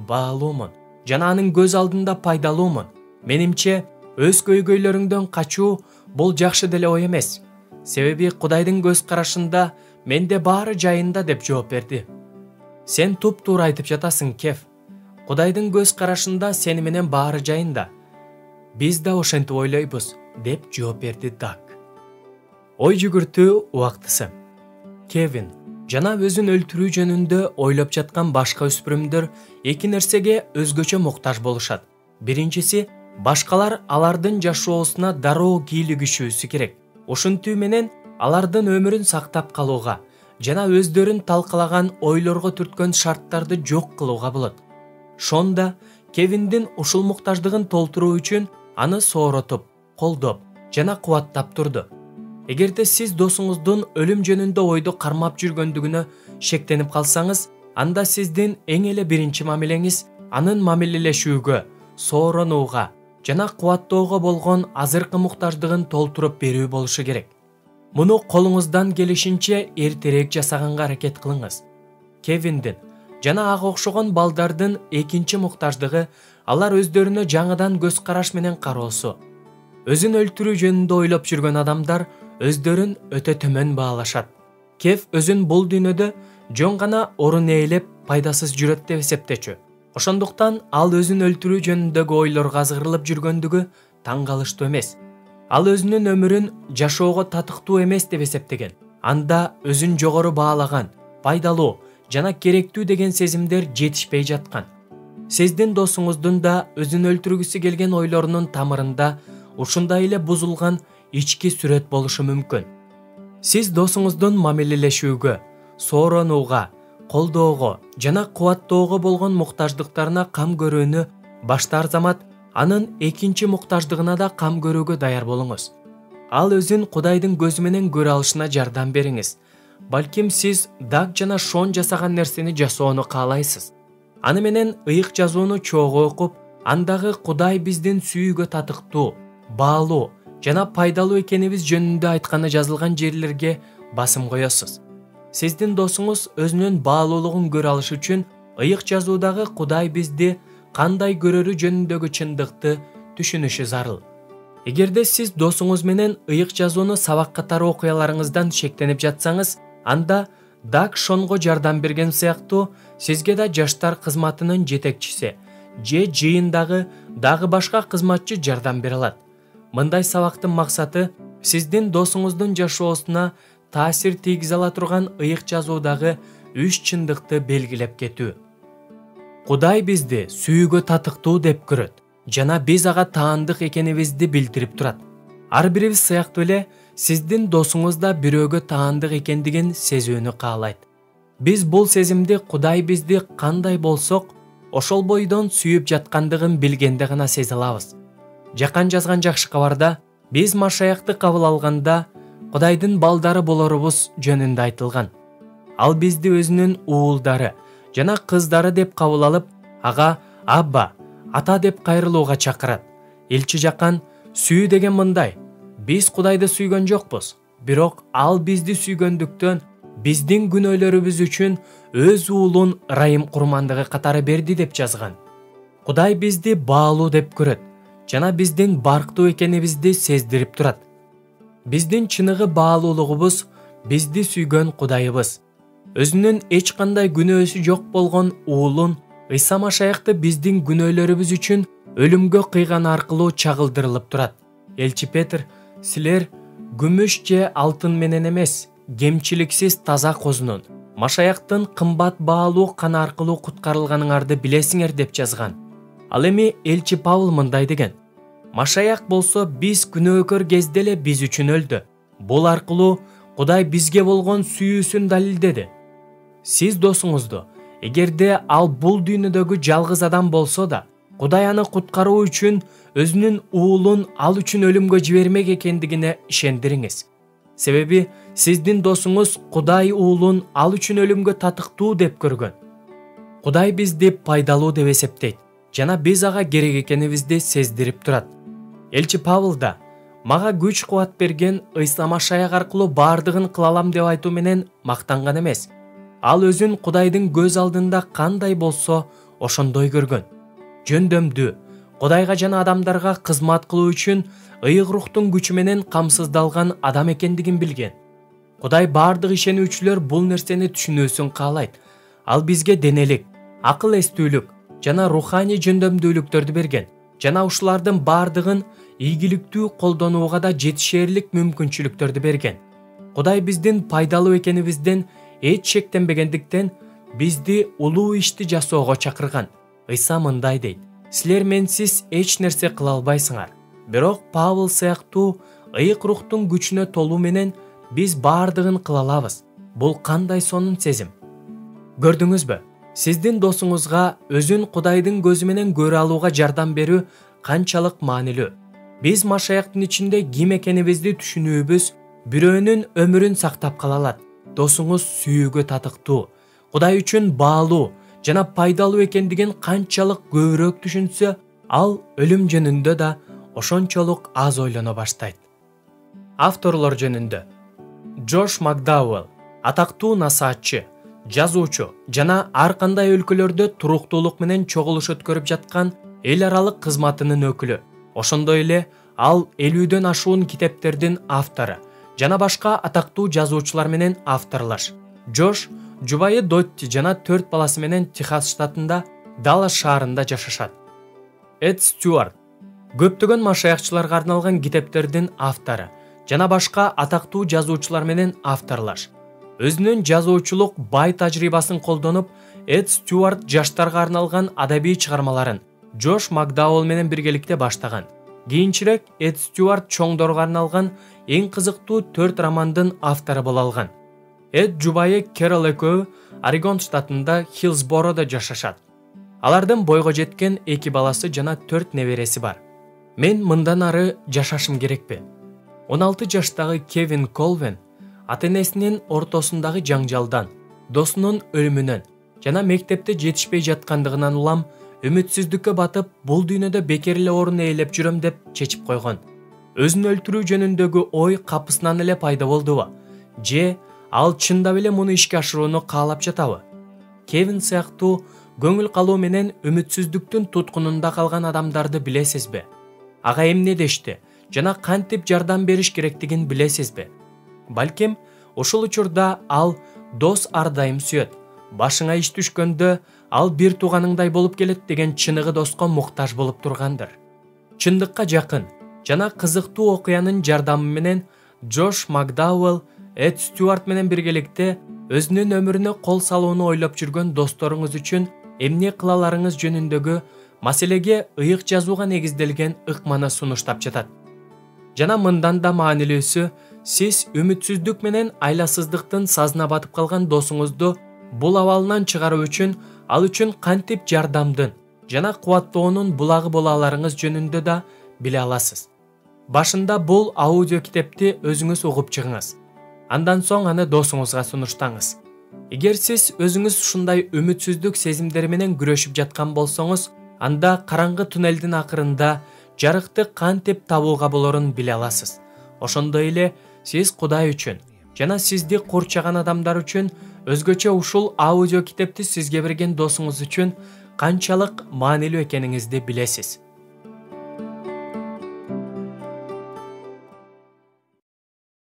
баалуумун жана анын көз алдында пайдалуумун. Менимче, өз көйгөйлөрүңдөн качуу бул жакшы деле ой эмес. Себеби Кудайдын көз карашында менде баары жайында, деп жооп берди. Сен туп-туура айтып жатасың, Кев. Кудайдын көз карашында сени менен баары жайында. Биз да ошентип ойлойбуз, деп жооп берди Даг. Ой жүгүртүү убактысы. Кевин жана өзүн өлтүрүү жөнүндө ойлоп жаткан башка өспүрүмдөр эки нерсеге өзгөчө муктаж болушат. Биринчиси, башкалар алардын жашоосуна дароо кийлигишүүсү керек. Ушинтүү менен алардын өмүрүн сактап калууга жана өздөрүн талкалаган ойлорго түрткөн шарттарды жок кылууга болот. Шон да Кевиндин ушул муктаждыгын толтуруу үчүн аны сооротуп, колдоп жана кубаттап турду. Эгерде сиз досуңуздун өлүм жөнүндө ойду кармап жүргөндүгүнө шектенип калсаңыз, анда сиздин эң эле биринчи мамилеңиз анын мамилелешүүгө, сооронууга жана кубаттоого болгон азыркы муктаждыгын толтуруп берүү болушу керек. Муну колуңуздан келишинче эртерээк жасаганга аракет кылыңыз. Кевиндин жана ага окшогон балдардын экинчи муктаждыгы алар өздөрүнө жаңыдан көз караш менен кароосу. Өзүн өлтүрүү жөнүндө ойлоп жүргөн адамдар өздөрүн өтө төмөн баалашат. Кев өзүн бул дүйнөдө жөн гана орун ээлеп пайдасыз жүрөт деп эсептечү. Ошондуктан ал өзүн өлтүрүү жөнүндөгү ойлорго азгырылып жүргөндүгү таң калыштуу эмес. Ал өзүнүн өмүрүн жашоого татыктуу эмес деп эсептеген. Анда өзүн жогору баалаган, пайдалуу жана керектүү деген сезимдер жетишпей жаткан. Сиздин досуңуздун да өзүн өлтүргүсү келген ойлорунун тамырында ушундай эле бузулган ички сүрөт болушу мүмкүн. Сиз досуңуздун мамилелешүүгө, сооронууга, колдоого жана кубаттоого болгон муктаждыктарына кам көрүүнү башта арзамат, анын экинчи муктаждыгына да кам көрүүгө даяр болуңуз. Ал өзүн Кудайдын көзү менен көрө алышына жардам бериңиз. Балким сиз Даг жана Шон жасаган нерсени жасоону каалайсыз. Аны менен ыйык жазууну чогуу окуп, андагы Кудай биздин сүйүүгө татыктуу, баалуу жана пайдалуу экенибиз жөнүндө айтканы жазылган жерлерге басым коесуз. Сиздин досуңуз өзүнүн баалуулугун көрө алыш үчүн ыйык жазуудагы Кудай бизди кандай көрөрү жөнүндөгү чындыкты түшүнүшү зарыл. Эгерде сиз досуңуз менен ыйык жазууну сабак катары окуяларыңыздан шектенип жатсаңыз, анда Даг Шонго жардам берген сыяктуу сизге да жаштар кызматынын жетекчиси же жыйындагы дагы башка кызматчы жардам бере алат. Мындай сабактын максаты сиздин досуңуздун жашоосуна таасир тийгизе ала турган ыйык жазуудагы 3 чындыкты белгилеп кетүү. Кудай бизди сүйүүгө татыктуу деп көрөт жана биз ага таандык экенибизди билдирип турат. Ар бирибиз сыяктуу эле сиздин досуңуз да бирөөгө таандык экендигин сезүүнү каалайт. Биз бул сезимди Кудай бизди кандай болсок, ошол бойдон сүйүп жаткандыгын билгенде гана сезе алабыз. Жакан жазган жакшы кабарда биз Машаякты кабыл алганда Кудайдын балдары болорубуз жөнүндө айтылган. Ал бизди өзүнүн уулдары жана кыздары деп кабыл алып, ага Абба, ата деп кайрылууга чакырат. Элчи Жакан сүйүү деген мындай: биз Кудайды сүйгөн жокпуз, бирок ал бизди сүйгөндүктөн биздин күнөөлөрүбүз үчүн өз уулун ырайым курмандыгы катары берди деп жазган. Кудай бизди баалуу деп көрөт жана биздин барктуу экенибизди сездирип турат. Биздин чыныгы баалуулугубуз бизди сүйгөн Кудайыбыз. Өзүнүн эч кандай күнөөсү жок болгон уулун Ыйса Машаякты биздин күнөөлөрүбүз үчүн өлүмгө кыйганы аркылуу чагылдырылып турат. Элчи Петр: силер күмүш же алтын менен эмес, кемчиликсиз таза козунун, Машаяктын кымбат баалуу каны аркылуу куткарылганыңарды билесиңер деп жазган. Ал эми элчи Павыл мындай деген: Машаяк болсо биз күнөөкөр кезде эле биз үчүн өлдү. Бул аркылуу Кудай бизге болгон сүйүүсүн далилдеди. Сиз досуңузду, эгерде ал бул дүйнөдөгү жалгыз адам болсо да, Кудай аны куткаруу үчүн өзүнүн уулун ал үчүн өлүмгө жибермек экендигине ишендириңиз. Себеби сиздин досуңуз Кудай уулун ал үчүн өлүмгө татыктуу деп көргөн. Кудай бизди пайдалуу деп эсептейт жана биз ага керек экенибизди сездирип турат. Элчи Павыл да: мага күч кубат берген Ыйса Машаяк аркылуу баардыгын кыла алам деп айтуу менен мактанган эмес. Ал өзүн Кудайдын көз алдында кандай болсо ошондой көргөн. Жөндөмдүү, Кудайга жана адамдарга кызмат кылуу үчүн ыйык рухтун күчү менен камсыздалган адам экендигин билген. Кудай баардык ишенүүчүлөр бул нерсени түшүнүүсүн каалайт. Ал бизге денелик, акыл эстүүлүк жана руханий жөндөмдүүлүктөрдү берген жана ушулардын баардыгын ийгиликтүү колдонууга да жетишээрлик мүмкүнчүлүктөрдү берген. Кудай биздин пайдалуу экенибизден эч шектенбегендиктен бизди улуу ишти жасоого чакырган. Ыйса мындай дейт: силер менсиз эч нерсе кыла албайсыңар. Бирок Павыл сыяктуу ыйык рухтун күчүнө толуу менен биз баардыгын кыла алабыз. Бул кандай сонун сезим. Көрдүңүзбү? Сиздин досуңузга өзүн Кудайдын көзү менен көрө алууга жардам берүү канчалык маанилүү. Биз Машаяктын ичинде ким экенибизди түшүнүүбүз бирөөнүн өмүрүн сактап кала алат. Досуңуз сүйүүгө татыктуу, Кудай үчүн баалуу жана пайдалуу экендигин канчалык көбүрөөк түшүнсө, ал өлүм жөнүндө да ошончолук аз ойлоно баштайт. Авторлор жөнүндө: Джош Макдауэлл, атактуу насаатчы, жазуучу жана ар кандай өлкөлөрдө туруктуулук менен чогулуш өткөрүп жаткан эл аралык кызматынын өкүлү. Ошондой эле ал 50дөн ашуун китептердин автору жана башка атактуу жазуучулар менен авторлаш. Джош жубайы Дотти жана 4 баласы менен Техас штатында Даллас шаарында жашашат. Эд Стюарт көптөгөн машаякчыларга арналган китептердин автору жана башка атактуу жазуучулар менен авторлаш. Өзүнүн жазуучулук бай тажрыйбасын колдонуп, Эд Стюарт жаштарга арналган адабий чыгармаларын Джош Макдауэлл менен биргеликте баштаган. Кийинчерээк Эд Стюарт чоңдорго арналган эң кызыктуу 4 романдын автору боло алган. Эд жубайы Кэрол экөө Орегон штатында Хиллсбороодо жашашат. Алардын бойго жеткен 2 баласы жана 4 небереси бар. Мен мындан ары жашашым керекпи? 16 жаштагы Кевин Колвин ата-энесинин ортосундагы жаңжалдан, досунун өлүмүнөн жана мектепте жетишпей жаткандыгынан улам үмүтсүздүккө батып, бул дүйнөдө бекер эле орун ээлеп жүрөм деп чечип койгон. Өзүн өлтүрүү жөнүндөгү ой капысынан эле пайда болдубу? Же ал чындап эле муну ишке ашырууну каалап жатабы? Кевин сыяктуу көңүл калуу менен үмүтсүздүктүн туткунунда калган адамдарды билесизби? Ага эмне дешти жана кантип жардам бериш керектигин билесизби? Балким, ушул учурда ал дос ар дайым сүйөт. Башыңа иш түшкөндө ал бир тууганыңдай болуп келет деген чыныгы доско муктаж болуп тургандыр. Чындыкка жакын жана кызыктуу окуянын жардамы менен Джош Макдауэлл Эд Стюарт менен биргеликте өзүнүн өмүрүнө кол салууну ойлоп жүргөн досторуңуз үчүн эмне кыла аларыңыз жөнүндөгү маселеге ыйык жазууга негизделген ыкманы сунуштап жатат. Жана мындан да маанилүүсү, сиз үмүтсүздүк менен айласыздыктын сазына батып калган досуңузду бул абалынан чыгаруу үчүн ал үчүн кантип жардамдын жана кубаттоонун булагы боло аларыңыз жөнүндө да биле аласыз. Башында бул аудио китепти өзүңүз угуп чыгыңыз. Андан соң аны досуңузга сунуштаңыз. Эгер сиз өзүңүз ушундай үмүтсүздүк сезимдери менен күрөшүп жаткан болсоңуз, анда караңгы туннелдин акырында жарыкты кантип табууга болорун биле аласыз. Ошондой эле сиз Кудай үчүн жана сизди курчаган адамдар үчүн, өзгөчө ушул аудио китепти сизге берген досуңуз үчүн канчалык маанилүү экениңизди билесиз.